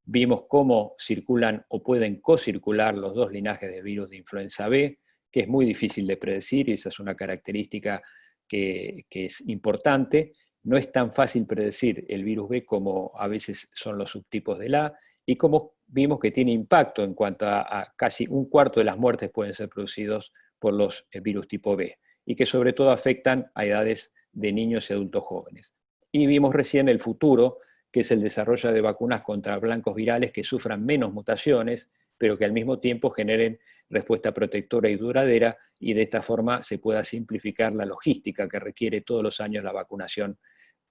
Speaker 3: Vimos cómo circulan o pueden cocircular los dos linajes de virus de influenza B, que es muy difícil de predecir y esa es una característica que es importante. No es tan fácil predecir el virus B como a veces son los subtipos del A, y como vimos que tiene impacto en cuanto a casi un cuarto de las muertes pueden ser producidos por los virus tipo B, y que sobre todo afectan a edades de niños y adultos jóvenes. Y vimos recién el futuro, que es el desarrollo de vacunas contra blancos virales que sufran menos mutaciones, pero que al mismo tiempo generen respuesta protectora y duradera, y de esta forma se pueda simplificar la logística que requiere todos los años la vacunación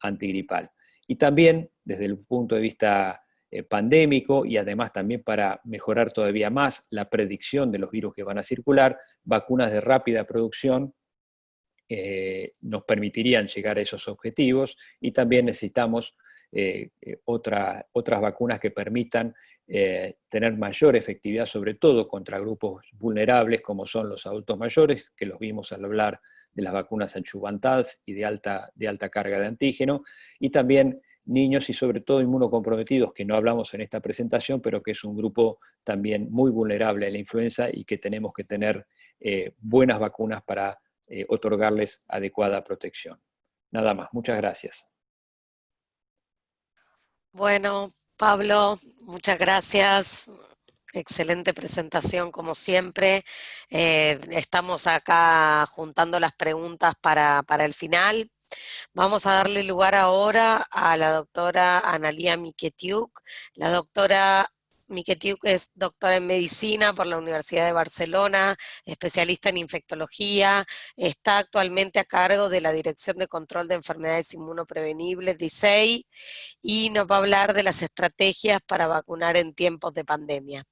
Speaker 3: antigripal. Y también, desde el punto de vista pandémico, y además también para mejorar todavía más la predicción de los virus que van a circular, vacunas de rápida producción nos permitirían llegar a esos objetivos, y también necesitamos otras vacunas que permitan tener mayor efectividad, sobre todo contra grupos vulnerables como son los adultos mayores, que los vimos al hablar de las vacunas adjuvantadas y de alta carga de antígeno, y también niños y sobre todo inmunocomprometidos, que no hablamos en esta presentación, pero que es un grupo también muy vulnerable a la influenza y que tenemos que tener buenas vacunas para otorgarles adecuada protección. Nada más, muchas gracias.
Speaker 1: Bueno, Pablo, muchas gracias. Excelente presentación, como siempre. Estamos acá juntando las preguntas para el final. Vamos a darle lugar ahora a la doctora Analía Miquetiuk. La doctora Miquetiuk es doctora en medicina por la Universidad de Barcelona, especialista en infectología, está actualmente a cargo de la Dirección de Control de Enfermedades Inmunoprevenibles, DISEI, y nos va a hablar de las estrategias para vacunar en tiempos de pandemia.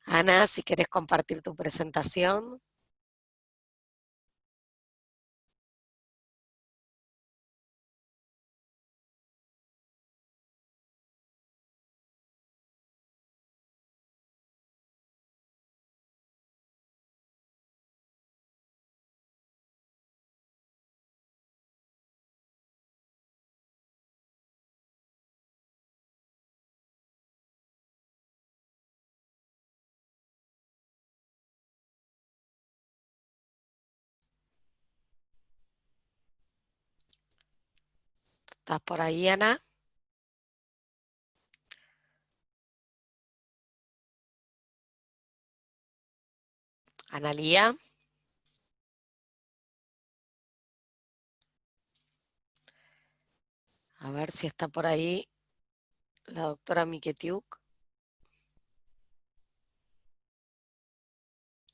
Speaker 1: Ana, si quieres compartir tu presentación. ¿Estás por ahí, Ana? Analía. A ver si está por ahí la doctora Miquetiuk.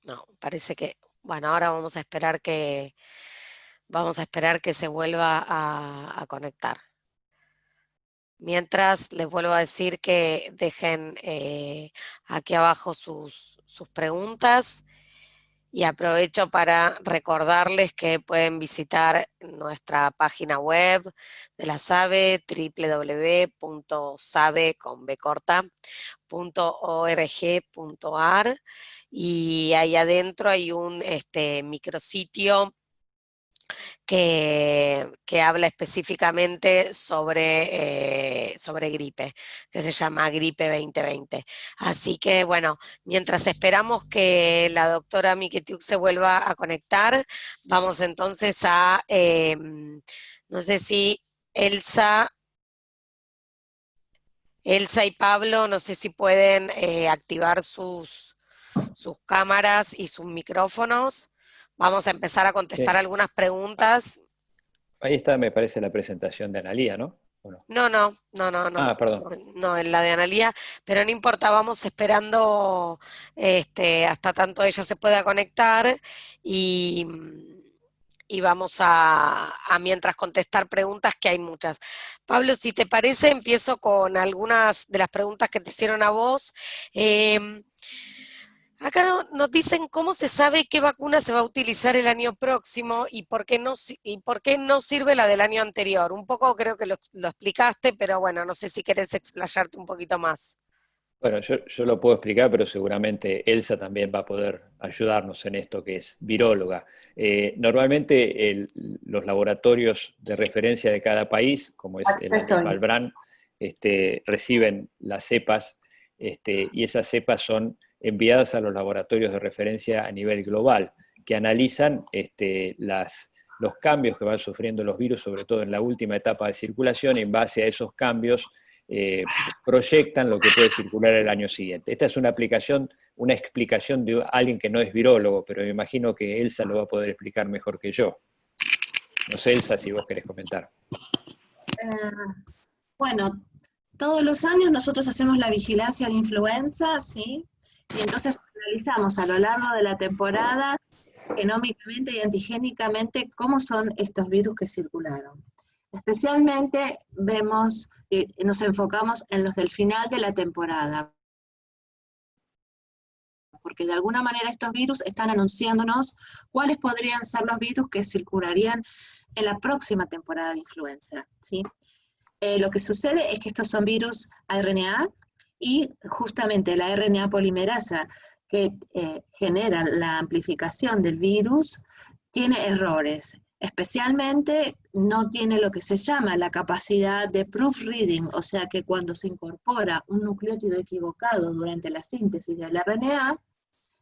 Speaker 1: No, parece que, bueno, ahora vamos a esperar que se vuelva a conectar. Mientras, les vuelvo a decir que dejen aquí abajo sus preguntas, y aprovecho para recordarles que pueden visitar nuestra página web de la SABE, www.sabe.org.ar, y ahí adentro hay un micrositio que habla específicamente sobre gripe, que se llama Gripe 2020. Así que bueno, mientras esperamos que la doctora Miquetiuk se vuelva a conectar, vamos entonces a, no sé si Elsa y Pablo, no sé si pueden activar sus cámaras y sus micrófonos. Vamos a empezar a contestar algunas preguntas.
Speaker 3: Ahí está, me parece, la presentación de Analía, ¿no? ¿O no?
Speaker 1: No, no, no, no, no,
Speaker 3: Ah, perdón.
Speaker 1: no, no, en la de Analía, pero no importa, vamos esperando hasta tanto ella se pueda conectar y, y vamos a mientras contestar preguntas, que hay muchas. Pablo, si te parece, empiezo con algunas de las preguntas que te hicieron a vos. Em, Acá nos dicen cómo se sabe qué vacuna se va a utilizar el año próximo y por qué no, y por qué no sirve la del año anterior. Un poco creo que lo explicaste, pero bueno, no sé si querés explayarte un poquito más.
Speaker 3: Bueno, yo lo puedo explicar, pero seguramente Elsa también va a poder ayudarnos en esto, que es viróloga. Normalmente los laboratorios de referencia de cada país, como es el
Speaker 4: Acá estoy.
Speaker 3: Valbrán, reciben las cepas, y esas cepas son enviadas a los laboratorios de referencia a nivel global, que analizan los cambios que van sufriendo los virus, sobre todo en la última etapa de circulación, y en base a esos cambios proyectan lo que puede circular el año siguiente. Esta es una explicación de alguien que no es virólogo, pero me imagino que Elsa lo va a poder explicar mejor que yo. No sé, Elsa, si vos querés comentar.
Speaker 2: Bueno, todos los años nosotros hacemos la vigilancia de influenza, ¿sí? Y entonces analizamos a lo largo de la temporada, genómicamente y antigénicamente, cómo son estos virus que circularon. Especialmente nos enfocamos en los del final de la temporada, porque de alguna manera estos virus están anunciándonos cuáles podrían ser los virus que circularían en la próxima temporada de influenza, ¿sí? Lo que sucede es que estos son virus RNA, y justamente la RNA polimerasa que genera la amplificación del virus tiene errores. Especialmente no tiene lo que se llama la capacidad de proofreading, o sea que cuando se incorpora un nucleótido equivocado durante la síntesis del RNA,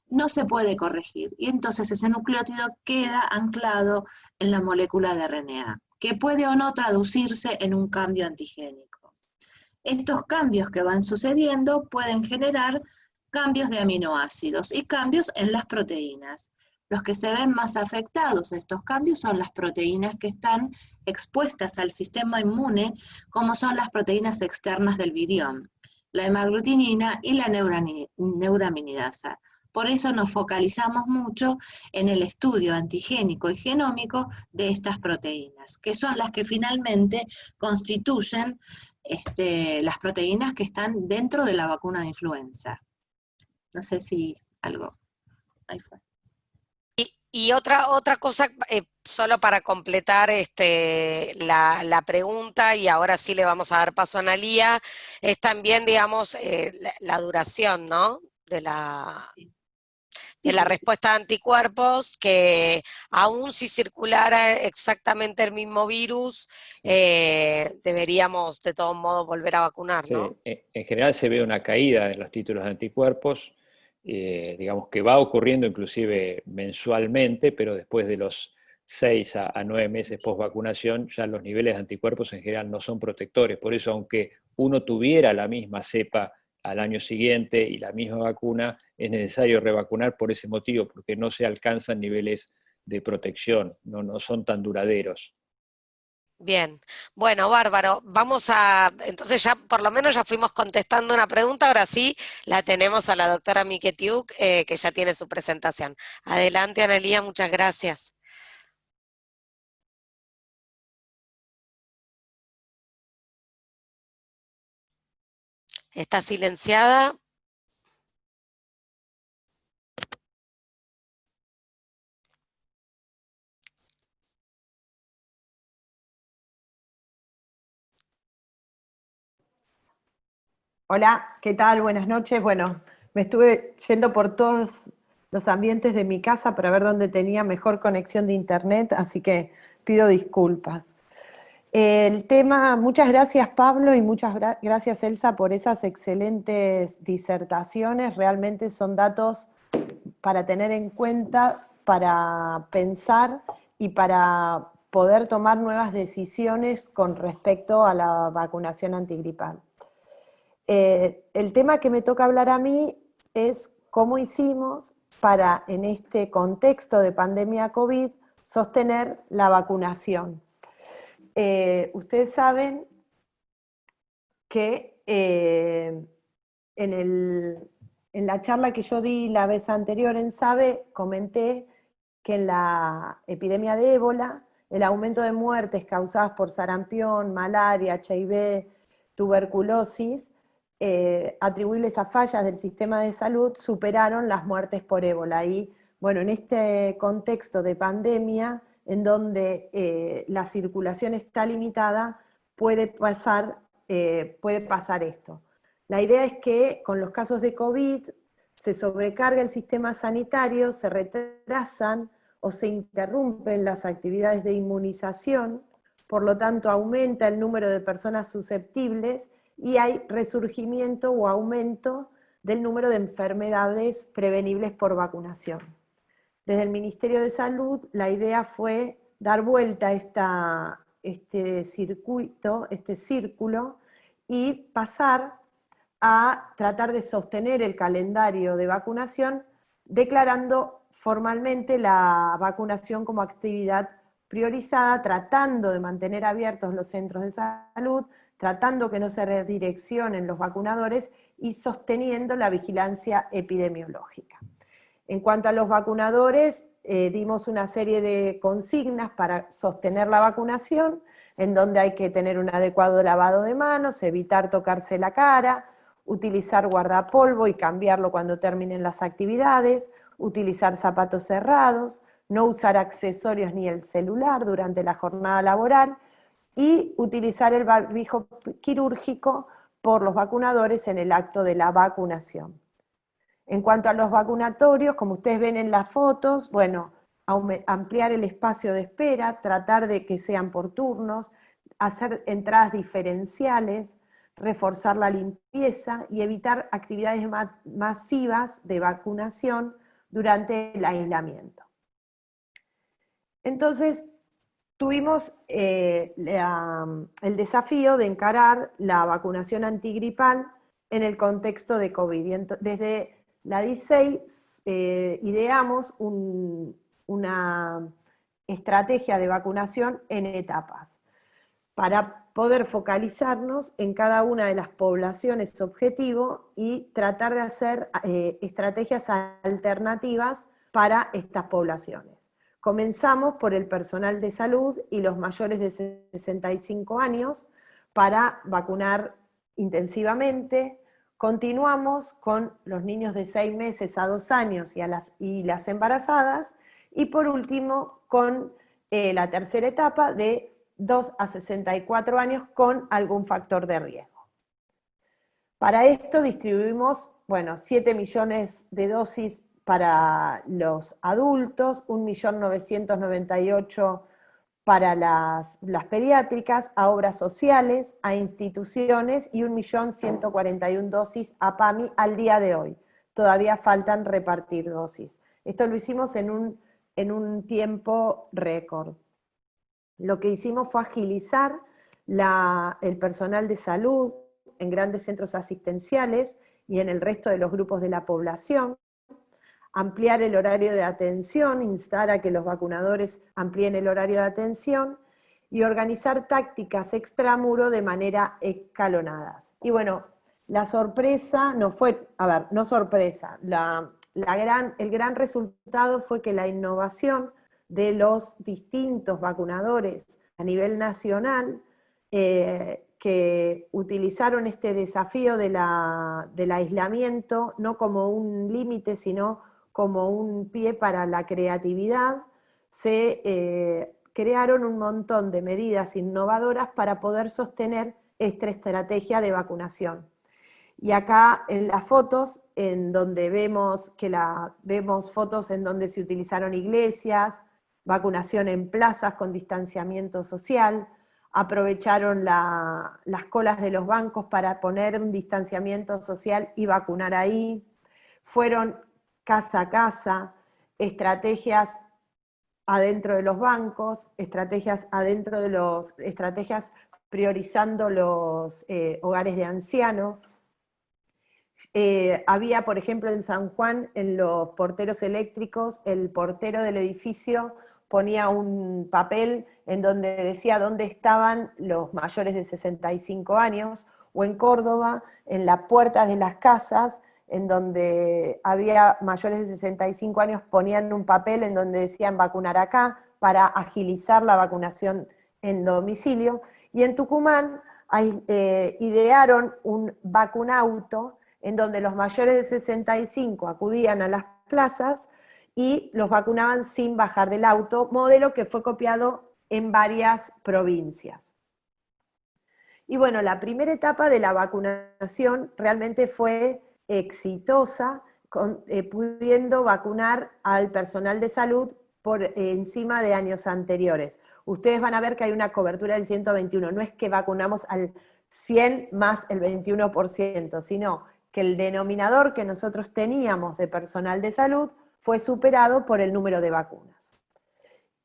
Speaker 2: no se puede corregir, y entonces ese nucleótido queda anclado en la molécula de RNA, que puede o no traducirse en un cambio antigénico. Estos cambios que van sucediendo pueden generar cambios de aminoácidos y cambios en las proteínas. Los que se ven más afectados a estos cambios son las proteínas que están expuestas al sistema inmune, como son las proteínas externas del virión, la hemaglutinina y la neuraminidasa. Por eso nos focalizamos mucho en el estudio antigénico y genómico de estas proteínas, que son las que finalmente constituyen las proteínas que están dentro de la vacuna de influenza. No sé si algo... Ahí fue.
Speaker 1: Y otra cosa, solo para completar la pregunta, y ahora sí le vamos a dar paso a Analía, es también, digamos, la duración, ¿no? De la respuesta de anticuerpos, que aún si circulara exactamente el mismo virus, deberíamos de todos modos volver a vacunar,
Speaker 3: Sí,
Speaker 1: ¿no?
Speaker 3: en general se ve una caída en los títulos de anticuerpos, digamos que va ocurriendo inclusive mensualmente, pero después de los 6 a 9 meses post vacunación, ya los niveles de anticuerpos en general no son protectores. Por eso, aunque uno tuviera la misma cepa al año siguiente y la misma vacuna, es necesario revacunar por ese motivo, porque no se alcanzan niveles de protección, no son tan duraderos.
Speaker 1: Bien, bueno, bárbaro. Entonces ya por lo menos ya fuimos contestando una pregunta, ahora sí la tenemos a la doctora Miketiuk, que ya tiene su presentación. Adelante, Analía, muchas gracias. Está silenciada.
Speaker 4: Hola, ¿qué tal? Buenas noches. Bueno, me estuve yendo por todos los ambientes de mi casa para ver dónde tenía mejor conexión de internet, así que pido disculpas. El tema, muchas gracias Pablo y muchas gracias Elsa por esas excelentes disertaciones. Realmente son datos para tener en cuenta, para pensar y para poder tomar nuevas decisiones con respecto a la vacunación antigripal. El tema que me toca hablar a mí es cómo hicimos para, en este contexto de pandemia COVID, sostener la vacunación. ustedes saben que en la charla que yo di la vez anterior en SABE, comenté que en la epidemia de ébola, el aumento de muertes causadas por sarampión, malaria, HIV, tuberculosis, atribuibles a fallas del sistema de salud, superaron las muertes por ébola. Y bueno, en este contexto de pandemia, en donde la circulación está limitada, puede pasar esto. La idea es que con los casos de COVID se sobrecarga el sistema sanitario, se retrasan o se interrumpen las actividades de inmunización, por lo tanto aumenta el número de personas susceptibles y hay resurgimiento o aumento del número de enfermedades prevenibles por vacunación. Desde el Ministerio de Salud la idea fue dar vuelta a este círculo, y pasar a tratar de sostener el calendario de vacunación, declarando formalmente la vacunación como actividad priorizada, tratando de mantener abiertos los centros de salud, tratando que no se redireccionen los vacunadores y sosteniendo la vigilancia epidemiológica. En cuanto a los vacunadores, dimos una serie de consignas para sostener la vacunación, en donde hay que tener un adecuado lavado de manos, evitar tocarse la cara, utilizar guardapolvo y cambiarlo cuando terminen las actividades, utilizar zapatos cerrados, no usar accesorios ni el celular durante la jornada laboral y utilizar el barbijo quirúrgico por los vacunadores en el acto de la vacunación. En cuanto a los vacunatorios, como ustedes ven en las fotos, bueno, ampliar el espacio de espera, tratar de que sean por turnos, hacer entradas diferenciales, reforzar la limpieza y evitar actividades masivas de vacunación durante el aislamiento. Entonces, tuvimos el desafío de encarar la vacunación antigripal en el contexto de COVID. Y desde la DISEI ideamos una estrategia de vacunación en etapas, para poder focalizarnos en cada una de las poblaciones objetivo y tratar de hacer estrategias alternativas para estas poblaciones. Comenzamos por el personal de salud y los mayores de 65 años para vacunar intensivamente. Continuamos con los niños de 6 meses a 2 años y las embarazadas, y por último con la tercera etapa de 2 a 64 años con algún factor de riesgo. Para esto distribuimos, 7 millones de dosis para los adultos, 1.998.000 para las pediátricas, a obras sociales, a instituciones, y 1.141.000 dosis a PAMI al día de hoy. Todavía faltan repartir dosis. Esto lo hicimos en un tiempo récord. Lo que hicimos fue agilizar el personal de salud en grandes centros asistenciales y en el resto de los grupos de la población, ampliar el horario de atención, instar a que los vacunadores amplíen el horario de atención y organizar tácticas extramuro de manera escalonadas. Y bueno, la sorpresa no fue, no sorpresa, el gran resultado fue que la innovación de los distintos vacunadores a nivel nacional que utilizaron este desafío del aislamiento no como un límite, sino como un pie para la creatividad, se crearon un montón de medidas innovadoras para poder sostener esta estrategia de vacunación. Y acá en las fotos, en donde vemos fotos en donde se utilizaron iglesias, vacunación en plazas con distanciamiento social, aprovecharon las colas de los bancos para poner un distanciamiento social y vacunar ahí, fueron casa a casa, estrategias adentro de los bancos, estrategias priorizando los hogares de ancianos. Había, por ejemplo, en San Juan, en los porteros eléctricos, el portero del edificio ponía un papel en donde decía dónde estaban los mayores de 65 años, o en Córdoba, en las puertas de las casas, en donde había mayores de 65 años, ponían un papel en donde decían vacunar acá, para agilizar la vacunación en domicilio. Y en Tucumán idearon un vacunauto, en donde los mayores de 65 acudían a las plazas y los vacunaban sin bajar del auto, modelo que fue copiado en varias provincias. Y bueno, la primera etapa de la vacunación realmente fue exitosa, pudiendo vacunar al personal de salud por encima de años anteriores. Ustedes van a ver que hay una cobertura del 121, no es que vacunamos al 100 más el 21%, sino que el denominador que nosotros teníamos de personal de salud fue superado por el número de vacunas.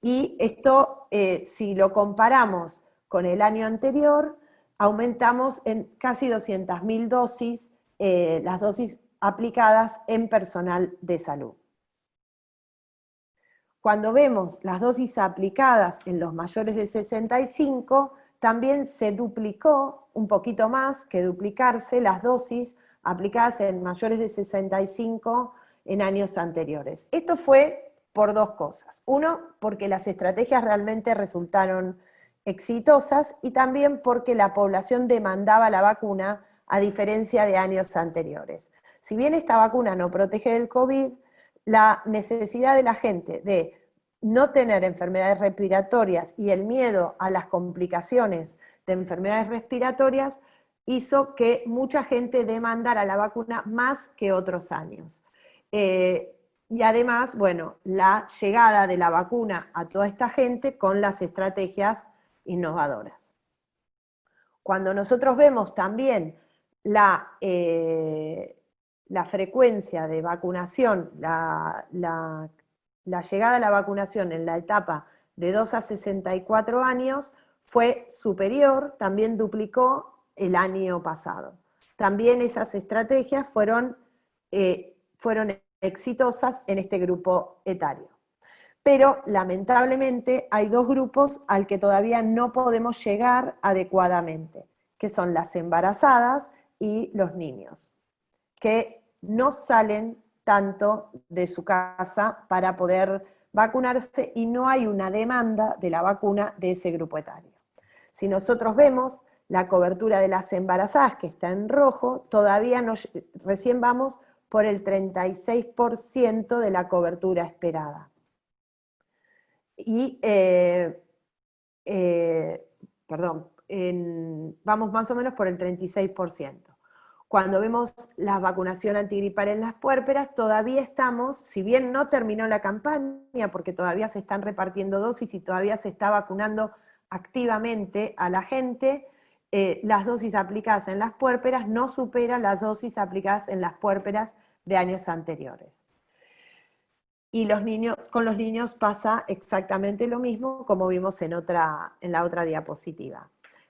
Speaker 4: Y esto, si lo comparamos con el año anterior, aumentamos en casi 200.000 dosis, las dosis aplicadas en personal de salud. Cuando vemos las dosis aplicadas en los mayores de 65, también se duplicó, un poquito más que duplicarse, las dosis aplicadas en mayores de 65 en años anteriores. Esto fue por dos cosas. Uno, porque las estrategias realmente resultaron exitosas, y también porque la población demandaba la vacuna, a diferencia de años anteriores. Si bien esta vacuna no protege del COVID, la necesidad de la gente de no tener enfermedades respiratorias y el miedo a las complicaciones de enfermedades respiratorias hizo que mucha gente demandara la vacuna más que otros años. Y además, bueno, la llegada de la vacuna a toda esta gente con las estrategias innovadoras. Cuando nosotros vemos también la frecuencia de vacunación, la llegada a la vacunación en la etapa de 2 a 64 años fue superior, también duplicó el año pasado. También esas estrategias fueron exitosas en este grupo etario. Pero lamentablemente hay dos grupos al que todavía no podemos llegar adecuadamente, que son las embarazadas y los niños, que no salen tanto de su casa para poder vacunarse y no hay una demanda de la vacuna de ese grupo etario. Si nosotros vemos la cobertura de las embarazadas, que está en rojo, todavía no, recién vamos por el 36% de la cobertura esperada. Y, vamos más o menos por el 36%. Cuando vemos la vacunación antigripal en las puérperas, todavía estamos, si bien no terminó la campaña, porque todavía se están repartiendo dosis y todavía se está vacunando activamente a la gente, las dosis aplicadas en las puérperas no superan las dosis aplicadas en las puérperas de años anteriores. Y con los niños pasa exactamente lo mismo, como vimos en la otra diapositiva.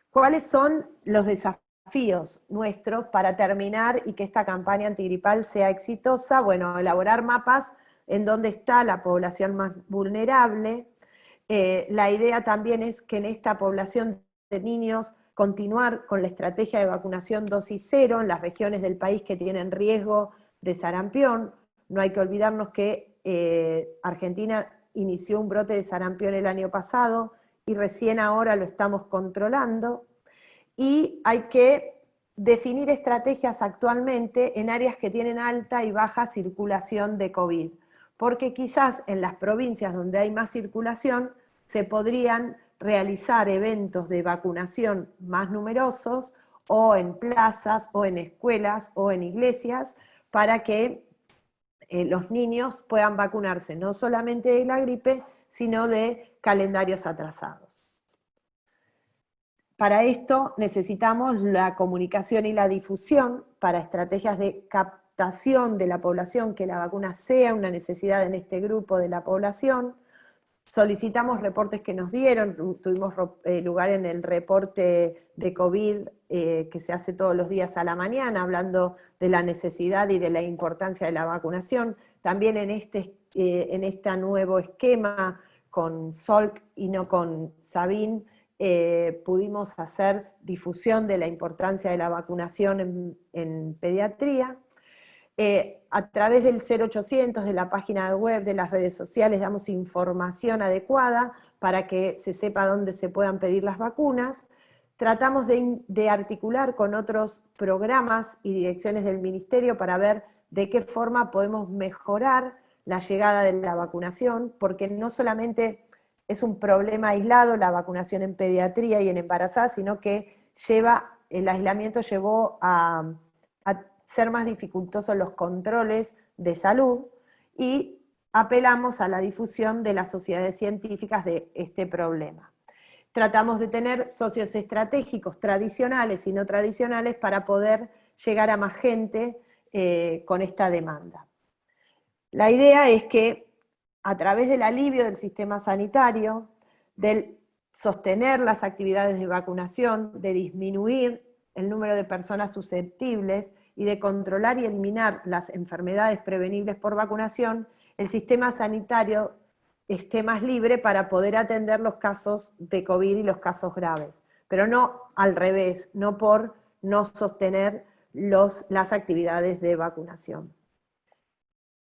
Speaker 4: ¿Cuáles son los desafíos nuestros para terminar y que esta campaña antigripal sea exitosa? Bueno, elaborar mapas en donde está la población más vulnerable. La idea también es que en esta población de niños continuar con la estrategia de vacunación dosis cero en las regiones del país que tienen riesgo de sarampión. No hay que olvidarnos que Argentina inició un brote de sarampión el año pasado y recién ahora lo estamos controlando, y hay que definir estrategias actualmente en áreas que tienen alta y baja circulación de COVID, porque quizás en las provincias donde hay más circulación se podrían realizar eventos de vacunación más numerosos, o en plazas, o en escuelas, o en iglesias, para que los niños puedan vacunarse no solamente de la gripe, sino de calendarios atrasados. Para esto necesitamos la comunicación y la difusión para estrategias de captación de la población, que la vacuna sea una necesidad en este grupo de la población. Solicitamos reportes que nos dieron, tuvimos lugar en el reporte de COVID que se hace todos los días a la mañana, hablando de la necesidad y de la importancia de la vacunación. También en este nuevo esquema con Solc y no con Sabin, pudimos hacer difusión de la importancia de la vacunación en pediatría. A través del 0800, de la página web, de las redes sociales, damos información adecuada para que se sepa dónde se puedan pedir las vacunas. Tratamos de articular con otros programas y direcciones del Ministerio para ver de qué forma podemos mejorar la llegada de la vacunación, porque no solamente es un problema aislado la vacunación en pediatría y en embarazadas, sino que el aislamiento llevó a ser más dificultosos los controles de salud, y apelamos a la difusión de las sociedades científicas de este problema. Tratamos de tener socios estratégicos tradicionales y no tradicionales para poder llegar a más gente con esta demanda. La idea es que a través del alivio del sistema sanitario, del sostener las actividades de vacunación, de disminuir el número de personas susceptibles y de controlar y eliminar las enfermedades prevenibles por vacunación, el sistema sanitario esté más libre para poder atender los casos de COVID y los casos graves, pero no al revés, no por no sostener las actividades de vacunación.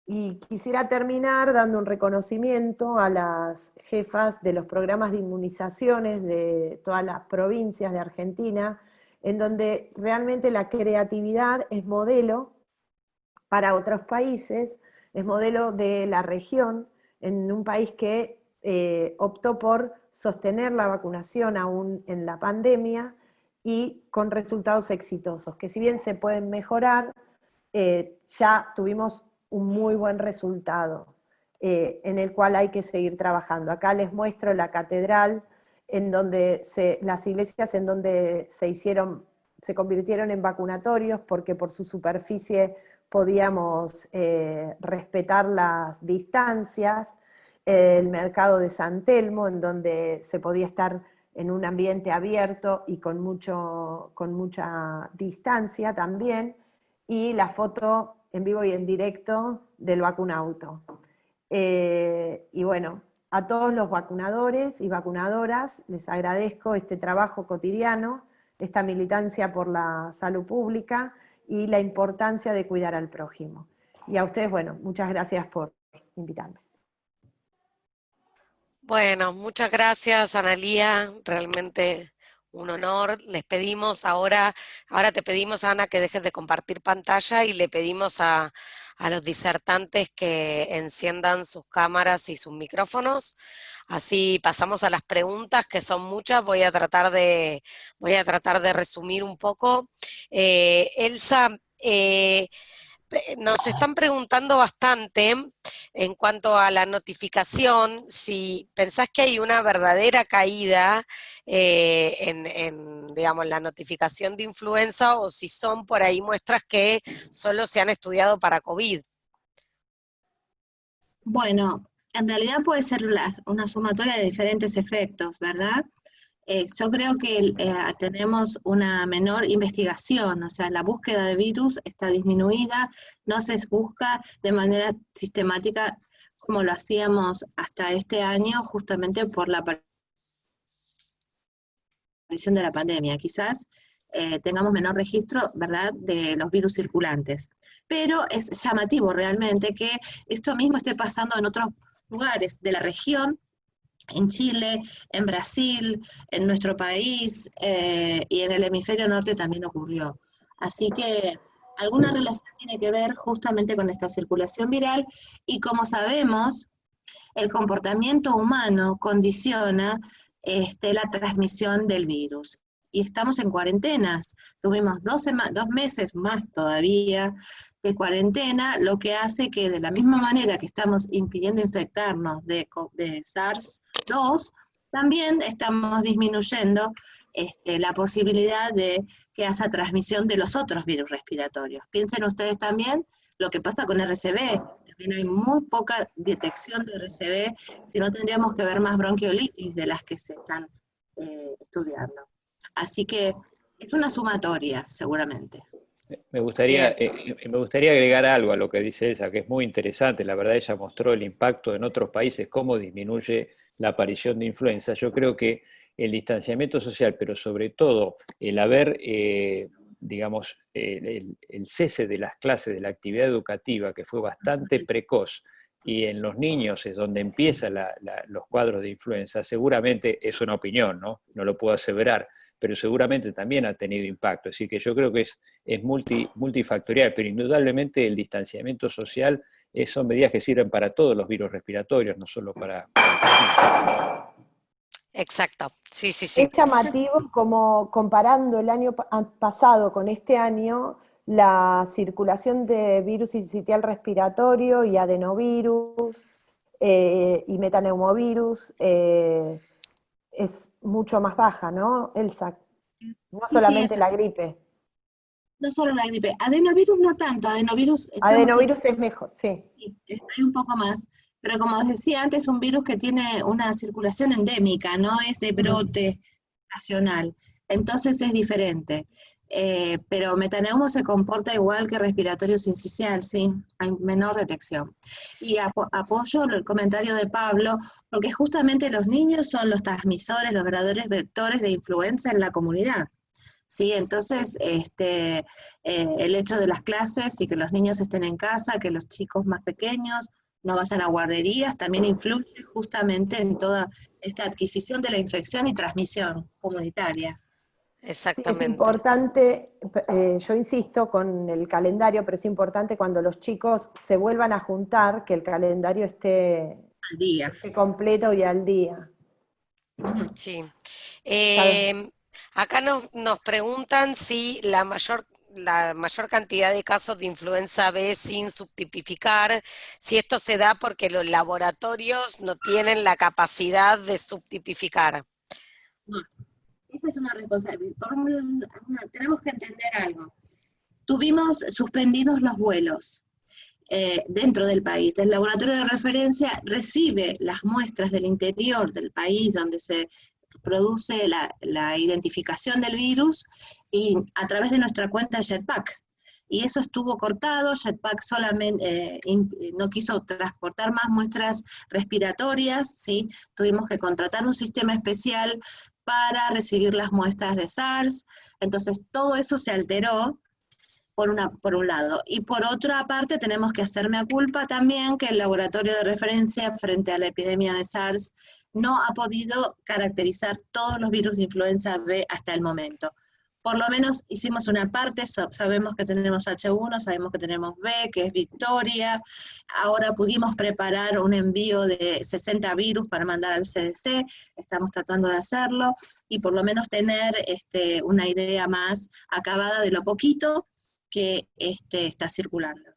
Speaker 4: Y quisiera terminar dando un reconocimiento a las jefas de los programas de inmunizaciones de todas las provincias de Argentina, en donde realmente la creatividad es modelo para otros países, es modelo de la región, en un país que optó por sostener la vacunación aún en la pandemia y con resultados exitosos, que si bien se pueden mejorar, ya tuvimos un muy buen resultado, en el cual hay que seguir trabajando. Acá les muestro la catedral, en donde las iglesias en donde se convirtieron en vacunatorios, porque por su superficie podíamos respetar las distancias, el mercado de San Telmo, en donde se podía estar en un ambiente abierto y con mucha distancia también, y la foto en vivo y en directo del vacunauto. Y bueno, a todos los vacunadores y vacunadoras les agradezco este trabajo cotidiano, esta militancia por la salud pública y la importancia de cuidar al prójimo. Y a ustedes, bueno, muchas gracias por invitarme.
Speaker 1: Bueno, muchas gracias, Analía, realmente un honor. Les pedimos ahora te pedimos, Ana, que dejes de compartir pantalla y le pedimos a los disertantes que enciendan sus cámaras y sus micrófonos. Así pasamos a las preguntas, que son muchas. Voy a tratar de resumir un poco. Elsa, nos están preguntando bastante en cuanto a la notificación, si pensás que hay una verdadera caída digamos, la notificación de influenza, o si son por ahí muestras que solo se han estudiado para COVID.
Speaker 2: Bueno, en realidad puede ser una sumatoria de diferentes efectos, ¿verdad? Yo creo que tenemos una menor investigación, o sea, la búsqueda de virus está disminuida, no se busca de manera sistemática como lo hacíamos hasta este año, justamente por la aparición de la pandemia. Quizás tengamos menor registro, ¿verdad?, de los virus circulantes. Pero es llamativo realmente que esto mismo esté pasando en otros lugares de la región, en Chile, en Brasil, en nuestro país, y en el hemisferio norte también ocurrió. Así que alguna relación tiene que ver justamente con esta circulación viral, y como sabemos, el comportamiento humano condiciona la transmisión del virus. Y estamos en cuarentenas, tuvimos 2 meses más todavía de cuarentena, lo que hace que de la misma manera que estamos impidiendo infectarnos de SARS-2, también estamos disminuyendo la posibilidad de que haya transmisión de los otros virus respiratorios. Piensen ustedes también lo que pasa con RSV, también hay muy poca detección de RSV, si no tendríamos que ver más bronquiolitis de las que se están estudiando. Así que es una sumatoria, seguramente.
Speaker 3: Me gustaría agregar algo a lo que dice Elsa, que es muy interesante. La verdad, ella mostró el impacto en otros países, cómo disminuye la aparición de influenza, yo creo que el distanciamiento social, pero sobre todo el haber, digamos, el cese de las clases, de la actividad educativa, que fue bastante precoz, y en los niños es donde empiezan los cuadros de influenza, seguramente es una opinión, ¿no? No lo puedo aseverar, pero seguramente también ha tenido impacto. Así que yo creo que es multifactorial, pero indudablemente el distanciamiento social son medidas que sirven para todos los virus respiratorios, no solo para el COVID.
Speaker 1: Exacto, sí, sí, sí.
Speaker 4: Es llamativo como comparando el año pasado con este año, la circulación de virus sincitial respiratorio y adenovirus y metaneumovirus es mucho más baja, ¿no, Elsa? No
Speaker 2: Sí, sí,
Speaker 4: solamente
Speaker 2: eso.
Speaker 4: la gripe.
Speaker 2: No solo la gripe. Adenovirus no tanto, adenovirus estamos
Speaker 4: Adenovirus es mejor, sí.
Speaker 2: hay un poco más. Pero como decía antes, es un virus que tiene una circulación endémica, no es de brote nacional. Entonces es diferente. Pero metaneumo se comporta igual que respiratorio sincicial, sí, hay menor detección. Y apoyo el comentario de Pablo, porque justamente los niños son los transmisores, los verdaderos vectores de influenza en la comunidad. Sí, entonces el hecho de las clases y que los niños estén en casa, que los chicos más pequeños no vayan a guarderías, también influye justamente en toda esta adquisición de la infección y transmisión comunitaria.
Speaker 4: Sí, es
Speaker 1: Exactamente.
Speaker 4: importante, yo insisto con el calendario, pero es importante cuando los chicos se vuelvan a juntar, que el calendario esté
Speaker 2: Al día.
Speaker 4: completo y al día.
Speaker 1: Sí.
Speaker 4: ¿Sabes?
Speaker 1: Acá nos preguntan si la mayor cantidad de casos de influenza B sin subtipificar, si esto se da porque los laboratorios no tienen la capacidad de subtipificar.
Speaker 2: No, esa es una responsabilidad. Tenemos que entender algo. Tuvimos suspendidos los vuelos dentro del país. El laboratorio de referencia recibe las muestras del interior del país donde se produce la identificación del virus y a través de nuestra cuenta Jetpack. Y eso estuvo cortado, Jetpack solamente no quiso transportar más muestras respiratorias, ¿sí? Tuvimos que contratar un sistema especial para recibir las muestras de SARS, entonces todo eso se alteró por un lado. Y por otra parte tenemos que hacer mea culpa también que el laboratorio de referencia frente a la epidemia de SARS no ha podido caracterizar todos los virus de influenza B hasta el momento. Por lo menos hicimos una parte, sabemos que tenemos H1, sabemos que tenemos B, que es Victoria, ahora pudimos preparar un envío de 60 virus para mandar al CDC, estamos tratando de hacerlo, y por lo menos tener una idea más acabada de lo poquito que está circulando.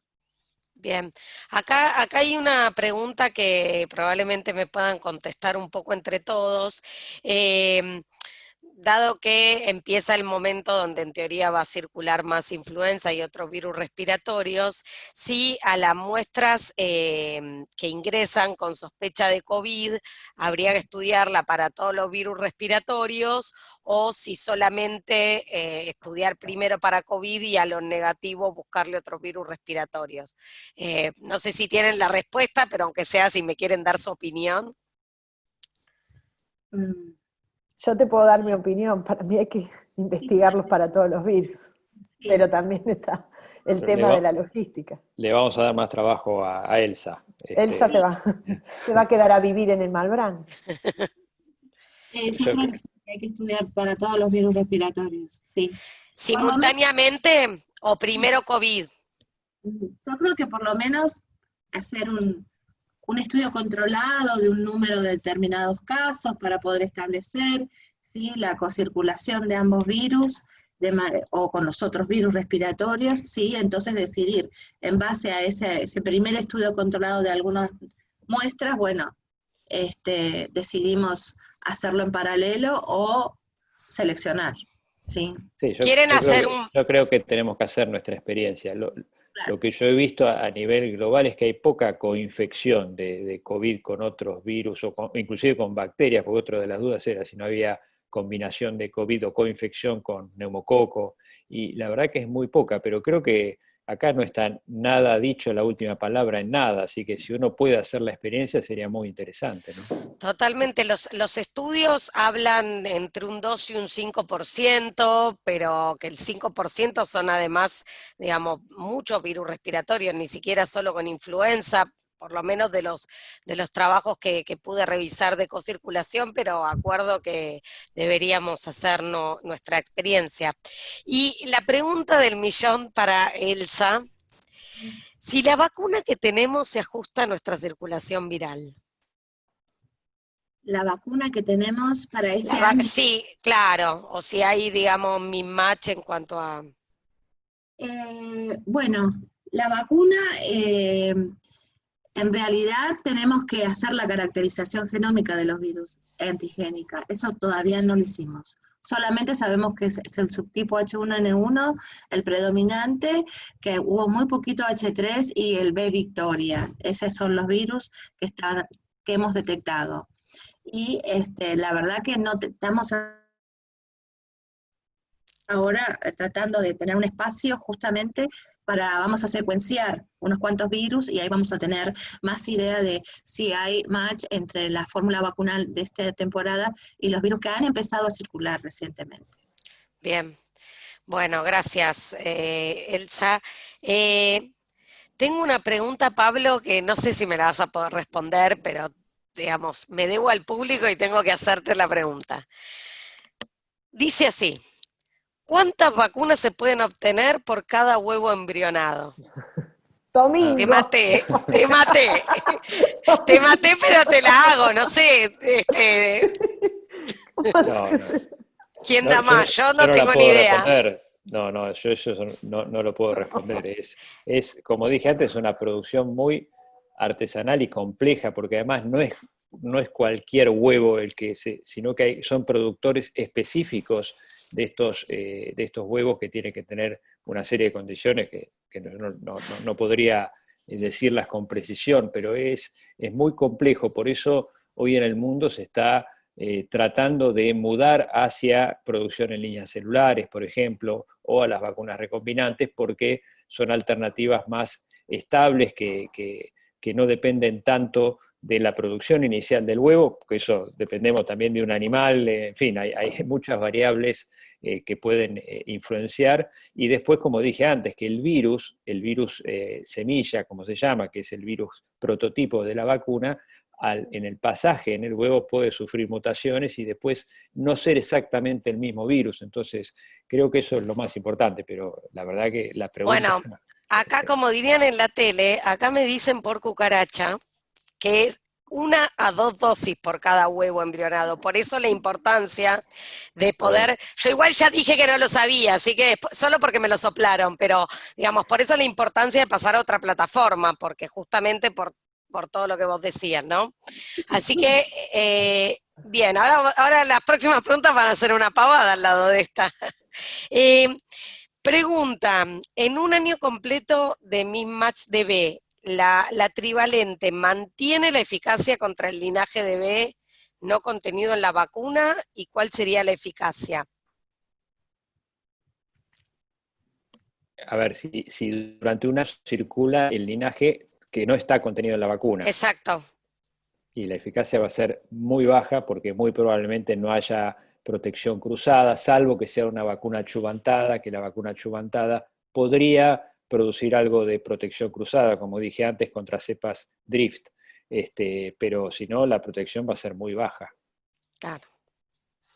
Speaker 1: Bien, acá hay una pregunta que probablemente me puedan contestar un poco entre todos. Dado que empieza el momento donde en teoría va a circular más influenza y otros virus respiratorios, si a las muestras que ingresan con sospecha de COVID habría que estudiarla para todos los virus respiratorios o si solamente estudiar primero para COVID y a los negativos buscarle otros virus respiratorios. No sé si tienen la respuesta, pero aunque sea si me quieren dar su opinión.
Speaker 4: Yo te puedo dar mi opinión, para mí hay que investigarlos para todos los virus, pero también está el tema de la logística.
Speaker 3: Le vamos a dar más trabajo a Elsa.
Speaker 4: Elsa se va a quedar a vivir en el Malbrán.
Speaker 2: Yo creo que hay que estudiar para todos los virus respiratorios, sí.
Speaker 1: ¿Simultáneamente o primero COVID?
Speaker 2: Yo creo que por lo menos hacer un estudio controlado de un número de determinados casos para poder establecer ¿sí? la cocirculación de ambos virus o con los otros virus respiratorios, ¿sí? Entonces decidir en base a ese primer estudio controlado de algunas muestras, bueno, decidimos hacerlo en paralelo o seleccionar. ¿sí?
Speaker 3: Sí, yo creo que tenemos que hacer nuestra experiencia. Lo que yo he visto a nivel global es que hay poca coinfección de COVID con otros virus, o inclusive con bacterias, porque otra de las dudas era si no había combinación de COVID o coinfección con neumococo, y la verdad que es muy poca, pero creo que acá no está nada dicho, la última palabra en nada, así que si uno puede hacer la experiencia sería muy interesante, ¿no?
Speaker 1: Totalmente, los estudios hablan entre un 2 y un 5%, pero que el 5% son además, digamos, muchos virus respiratorios, ni siquiera solo con influenza, por lo menos de los trabajos que pude revisar de cocirculación, pero acuerdo que deberíamos hacer nuestra experiencia. Y la pregunta del millón para Elsa, si la vacuna que tenemos se ajusta a nuestra circulación viral.
Speaker 2: La vacuna que tenemos para este año,
Speaker 1: Sí, claro, o si hay, digamos, mismatch en cuanto a...
Speaker 2: bueno, la vacuna, en realidad tenemos que hacer la caracterización genómica de los virus antigénica. Eso todavía no lo hicimos. Solamente sabemos que es el subtipo H1N1, el predominante, que hubo muy poquito H3 y el B Victoria. Esos son los virus que hemos detectado. Y la verdad que no estamos ahora tratando de tener un espacio justamente vamos a secuenciar unos cuantos virus y ahí vamos a tener más idea de si hay match entre la fórmula vacunal de esta temporada y los virus que han empezado a circular recientemente.
Speaker 1: Bien, bueno, gracias, Elsa. Tengo una pregunta, Pablo, que no sé si me la vas a poder responder, pero, digamos, me debo al público y tengo que hacerte la pregunta. Dice así, ¿cuántas vacunas se pueden obtener por cada huevo embrionado?
Speaker 4: Domingo.
Speaker 1: Te maté, te maté, te maté, pero te la hago, no sé,
Speaker 3: No, no.
Speaker 1: ¿quién
Speaker 3: No,
Speaker 1: da más? Yo
Speaker 3: yo
Speaker 1: no
Speaker 3: no la
Speaker 1: tengo ni
Speaker 3: puedo
Speaker 1: idea.
Speaker 3: responder. No, no, yo eso no lo puedo responder. Como dije antes, una producción muy artesanal y compleja, porque además no es cualquier huevo sino que son productores específicos de estos huevos que tienen que tener una serie de condiciones que no podría decirlas con precisión, pero es muy complejo. Por eso hoy en el mundo se está tratando de mudar hacia producción en líneas celulares, por ejemplo, o a las vacunas recombinantes, porque son alternativas más estables que no dependen tanto de la producción inicial del huevo, porque eso dependemos también de un animal, en fin, hay muchas variables que pueden influenciar, y después, como dije antes, que el virus semilla, como se llama, que es el virus prototipo de la vacuna, en el pasaje en el huevo puede sufrir mutaciones y después no ser exactamente el mismo virus. Entonces, creo que eso es lo más importante, pero la verdad que la pregunta...
Speaker 1: Bueno, acá como dirían en la tele, acá me dicen por cucaracha que es 1 a 2 dosis por cada huevo embrionado. Por eso la importancia de poder... Yo igual ya dije que no lo sabía, así que solo porque me lo soplaron, pero digamos, por eso la importancia de pasar a otra plataforma, porque justamente por todo lo que vos decías, ¿no? Así que, bien, ahora las próximas preguntas van a ser una pavada al lado de esta. Pregunta, en un año completo de Mismatch DB, ¿la trivalente mantiene la eficacia contra el linaje de B no contenido en la vacuna? ¿Y cuál sería la eficacia?
Speaker 3: A ver, si durante un año circula el linaje que no está contenido en la vacuna,
Speaker 1: Exacto.
Speaker 3: y la eficacia va a ser muy baja porque muy probablemente no haya protección cruzada, salvo que sea una vacuna chubantada, que la vacuna chubantada podría producir algo de protección cruzada, como dije antes, contra cepas drift, pero si no, la protección va a ser muy baja.
Speaker 1: Claro.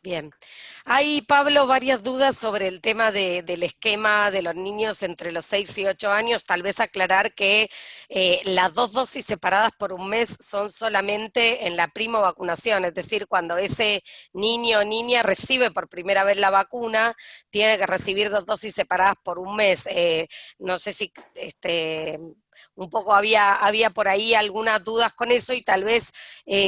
Speaker 1: Bien. Hay, Pablo, varias dudas sobre el tema del esquema de los niños entre los 6 y 8 años. Tal vez aclarar que las 2 dosis separadas por un mes son solamente en la primo vacunación, es decir, cuando ese niño o niña recibe por primera vez la vacuna, tiene que recibir 2 dosis separadas por un mes. No sé si un poco había por ahí algunas dudas con eso y tal vez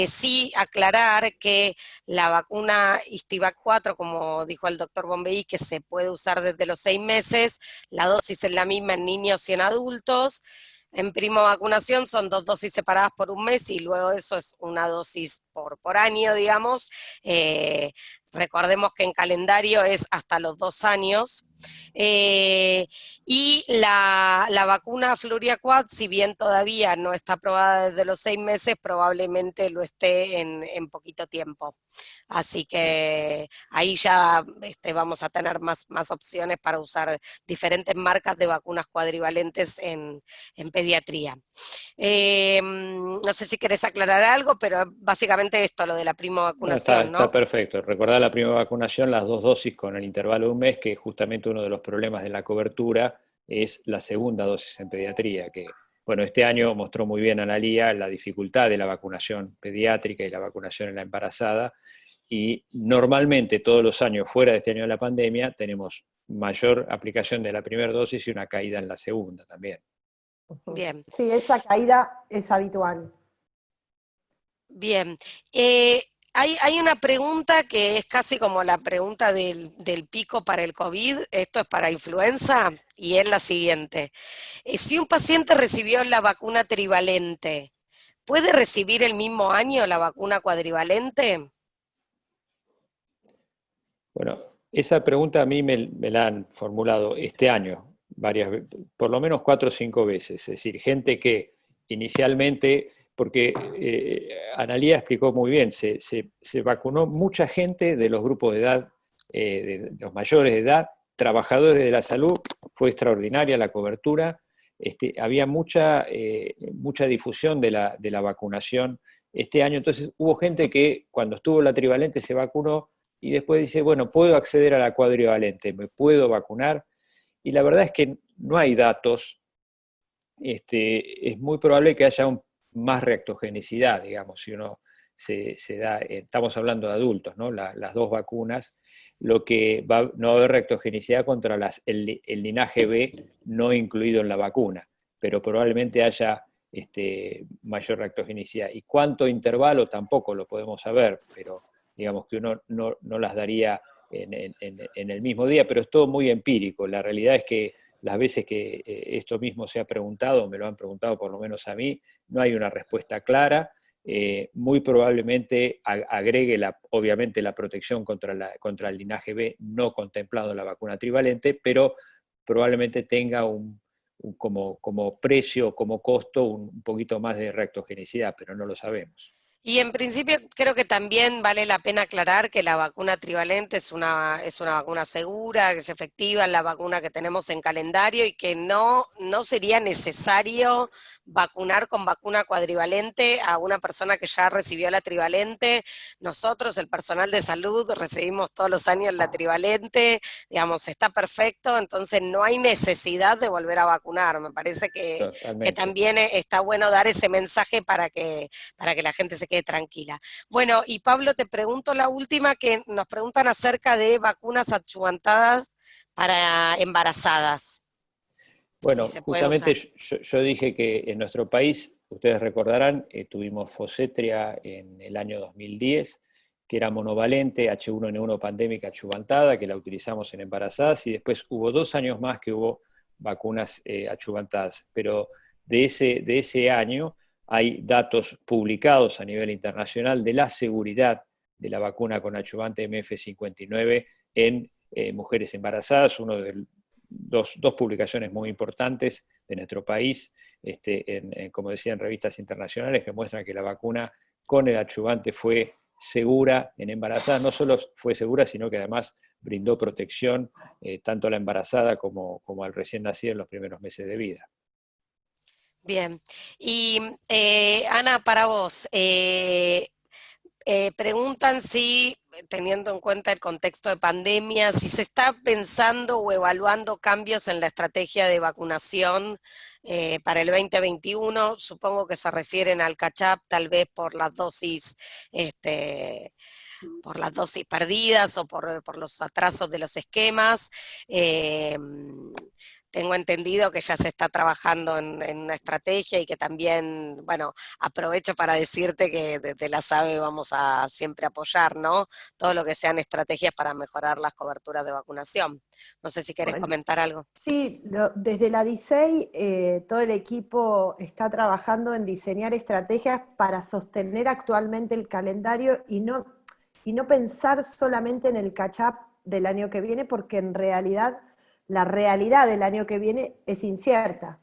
Speaker 1: sí aclarar que la vacuna Istivac 4, como dijo el doctor Bombey, que se puede usar desde los 6 meses, la dosis es la misma en niños y en adultos. En primo vacunación son 2 dosis separadas por un mes y luego eso es una dosis por año, digamos. Recordemos que en calendario es hasta los 2 años. Y la vacuna Fluriaquat, si bien todavía no está aprobada desde los 6 meses, probablemente lo esté en poquito tiempo. Así que ahí ya vamos a tener más opciones para usar diferentes marcas de vacunas cuadrivalentes en pediatría. No sé si querés aclarar algo, pero básicamente esto, lo de la prima
Speaker 3: No, está,
Speaker 1: vacunación,
Speaker 3: está
Speaker 1: ¿no?
Speaker 3: perfecto. Recordar la primera vacunación, las 2 dosis con el intervalo de un mes, que justamente uno de los problemas de la cobertura es la segunda dosis en pediatría, que, bueno, este año mostró muy bien Analía la dificultad de la vacunación pediátrica y la vacunación en la embarazada, y normalmente todos los años, fuera de este año de la pandemia, tenemos mayor aplicación de la primera dosis y una caída en la segunda también.
Speaker 1: Bien.
Speaker 4: Sí, esa caída es habitual.
Speaker 1: Bien. Hay una pregunta que es casi como la pregunta del pico para el COVID, esto es para influenza, y es la siguiente. Si un paciente recibió la vacuna trivalente, ¿puede recibir el mismo año la vacuna cuadrivalente?
Speaker 3: Bueno, esa pregunta a mí me la han formulado este año varias veces, por lo menos 4 o 5 veces. Es decir, gente que inicialmente, porque Analía explicó muy bien, se vacunó mucha gente de los grupos de edad, de los mayores de edad, trabajadores de la salud, fue extraordinaria la cobertura, había mucha difusión de la vacunación este año, entonces hubo gente que cuando estuvo la trivalente se vacunó y después dice, bueno, puedo acceder a la cuadrivalente, me puedo vacunar, y la verdad es que no hay datos, es muy probable que haya más reactogenicidad, digamos, si uno se da, estamos hablando de adultos, ¿no? Las 2 vacunas, lo que no va a haber reactogenicidad contra el linaje B no incluido en la vacuna, pero probablemente haya mayor reactogenicidad. ¿Y cuánto intervalo? Tampoco lo podemos saber, pero digamos que uno no las daría en el mismo día, pero es todo muy empírico. La realidad es que las veces que esto mismo se ha preguntado, me lo han preguntado por lo menos a mí, no hay una respuesta clara. Muy probablemente agregue obviamente la protección contra el linaje B no contemplado en la vacuna trivalente, pero probablemente tenga como precio, como costo, un poquito más de reactogenicidad, pero no lo sabemos.
Speaker 1: Y en principio creo que también vale la pena aclarar que la vacuna trivalente es una vacuna segura, que es efectiva, es la vacuna que tenemos en calendario y que no sería necesario vacunar con vacuna cuadrivalente a una persona que ya recibió la trivalente. Nosotros, el personal de salud, recibimos todos los años la trivalente, digamos, está perfecto, entonces no hay necesidad de volver a vacunar. Me parece que también está bueno dar ese mensaje para que la gente se quede tranquila. Bueno, y Pablo, te pregunto la última, que nos preguntan acerca de vacunas adyuvantadas para embarazadas.
Speaker 3: Bueno,
Speaker 1: Si se puede
Speaker 3: justamente
Speaker 1: usar.
Speaker 3: yo dije que en nuestro país, ustedes recordarán, tuvimos Fosetria en el año 2010, que era monovalente, H1N1 pandémica adyuvantada, que la utilizamos en embarazadas, y después hubo 2 años más que hubo vacunas adyuvantadas. Pero de ese año hay datos publicados a nivel internacional de la seguridad de la vacuna con adyuvante MF59 en mujeres embarazadas, uno de dos publicaciones muy importantes de nuestro país, como decía, en revistas internacionales, que muestran que la vacuna con el adyuvante fue segura en embarazadas. No solo fue segura, sino que además brindó protección tanto a la embarazada como al recién nacido en los primeros meses de vida.
Speaker 1: Bien. Y Ana, para vos, preguntan si, teniendo en cuenta el contexto de pandemia, si se está pensando o evaluando cambios en la estrategia de vacunación para el 2021. Supongo que se refieren al catch-up, tal vez por las dosis perdidas o por los atrasos de los esquemas. Tengo entendido que ya se está trabajando en una estrategia y que también, bueno, aprovecho para decirte que desde la SABE vamos a siempre apoyar, ¿no? Todo lo que sean estrategias para mejorar las coberturas de vacunación. No sé si querés
Speaker 4: Bueno,
Speaker 1: comentar algo.
Speaker 4: sí, desde la DISEI todo el equipo está trabajando en diseñar estrategias para sostener actualmente el calendario y no pensar solamente en el catch-up del año que viene, porque en realidad la realidad del año que viene es incierta.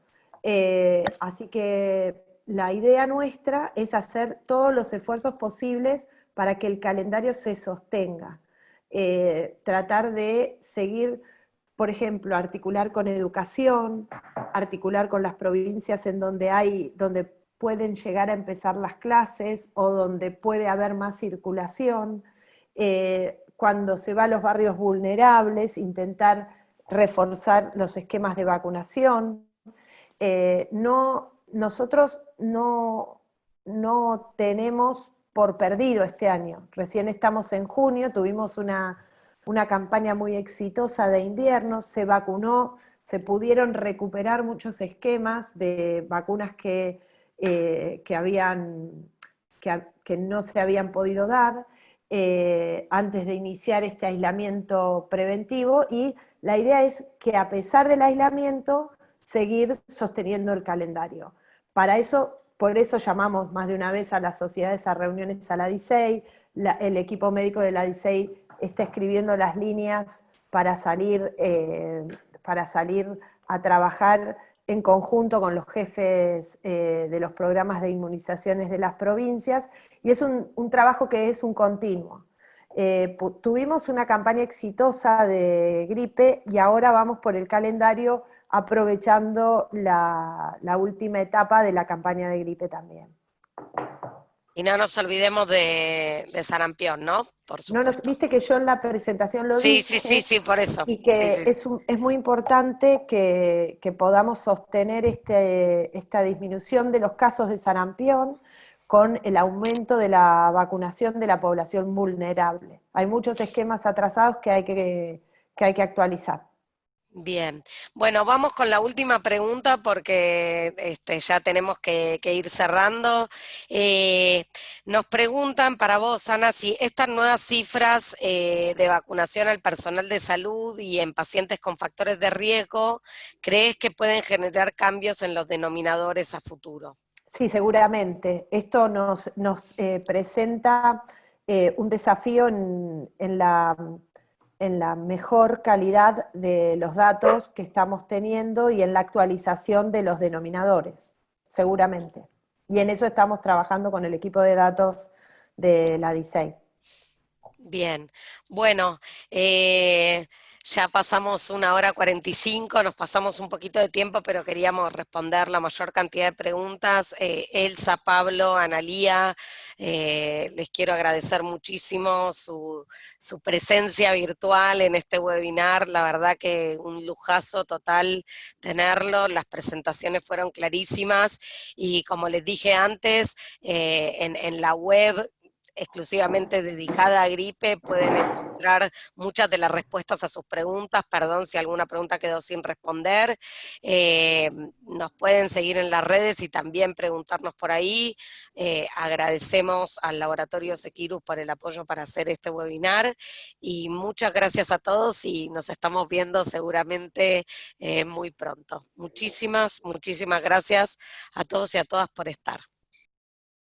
Speaker 4: Así que la idea nuestra es hacer todos los esfuerzos posibles para que el calendario se sostenga. Tratar de seguir, por ejemplo, articular con educación, articular con las provincias en donde pueden llegar a empezar las clases o donde puede haber más circulación. Cuando se va a los barrios vulnerables, intentar reforzar los esquemas de vacunación. Nosotros no tenemos por perdido este año. Recién estamos en junio, tuvimos una campaña muy exitosa de invierno, se vacunó, se pudieron recuperar muchos esquemas de vacunas que no se habían podido dar antes de iniciar este aislamiento preventivo, y la idea es que a pesar del aislamiento, seguir sosteniendo el calendario. Por eso llamamos más de una vez a las sociedades a reuniones a la DICEI, el equipo médico de la DICEI está escribiendo las líneas para salir a trabajar en conjunto con los jefes de los programas de inmunizaciones de las provincias, y es un trabajo que es un continuo. Tuvimos una campaña exitosa de gripe y ahora vamos por el calendario aprovechando la última etapa de la campaña de gripe también.
Speaker 1: Y no nos olvidemos de sarampión, ¿no? Por supuesto.
Speaker 4: Viste que yo en la presentación lo dije.
Speaker 1: Sí, por eso.
Speaker 4: Y que
Speaker 1: sí.
Speaker 4: es muy importante que podamos sostener esta disminución de los casos de sarampión con el aumento de la vacunación de la población vulnerable. Hay muchos esquemas atrasados que hay que actualizar.
Speaker 1: Bien, bueno, vamos con la última pregunta porque ya tenemos que ir cerrando. Nos preguntan para vos, Ana, si estas nuevas cifras de vacunación al personal de salud y en pacientes con factores de riesgo, ¿crees que pueden generar cambios en los denominadores a futuro?
Speaker 4: Sí, seguramente. Esto nos presenta un desafío en la mejor calidad de los datos que estamos teniendo y en la actualización de los denominadores, seguramente. Y en eso estamos trabajando con el equipo de datos de la DICEI.
Speaker 1: Bien, bueno, ya pasamos 1 hora 45, nos pasamos un poquito de tiempo, pero queríamos responder la mayor cantidad de preguntas. Elsa, Pablo, Analía, les quiero agradecer muchísimo su presencia virtual en este webinar. La verdad que un lujazo total tenerlo, las presentaciones fueron clarísimas y como les dije antes, en la web exclusivamente dedicada a gripe, pueden encontrar muchas de las respuestas a sus preguntas. Perdón si alguna pregunta quedó sin responder. Nos pueden seguir en las redes y también preguntarnos por ahí. Agradecemos al Laboratorio Seqirus por el apoyo para hacer este webinar y muchas gracias a todos y nos estamos viendo seguramente muy pronto. Muchísimas gracias a todos y a todas por estar.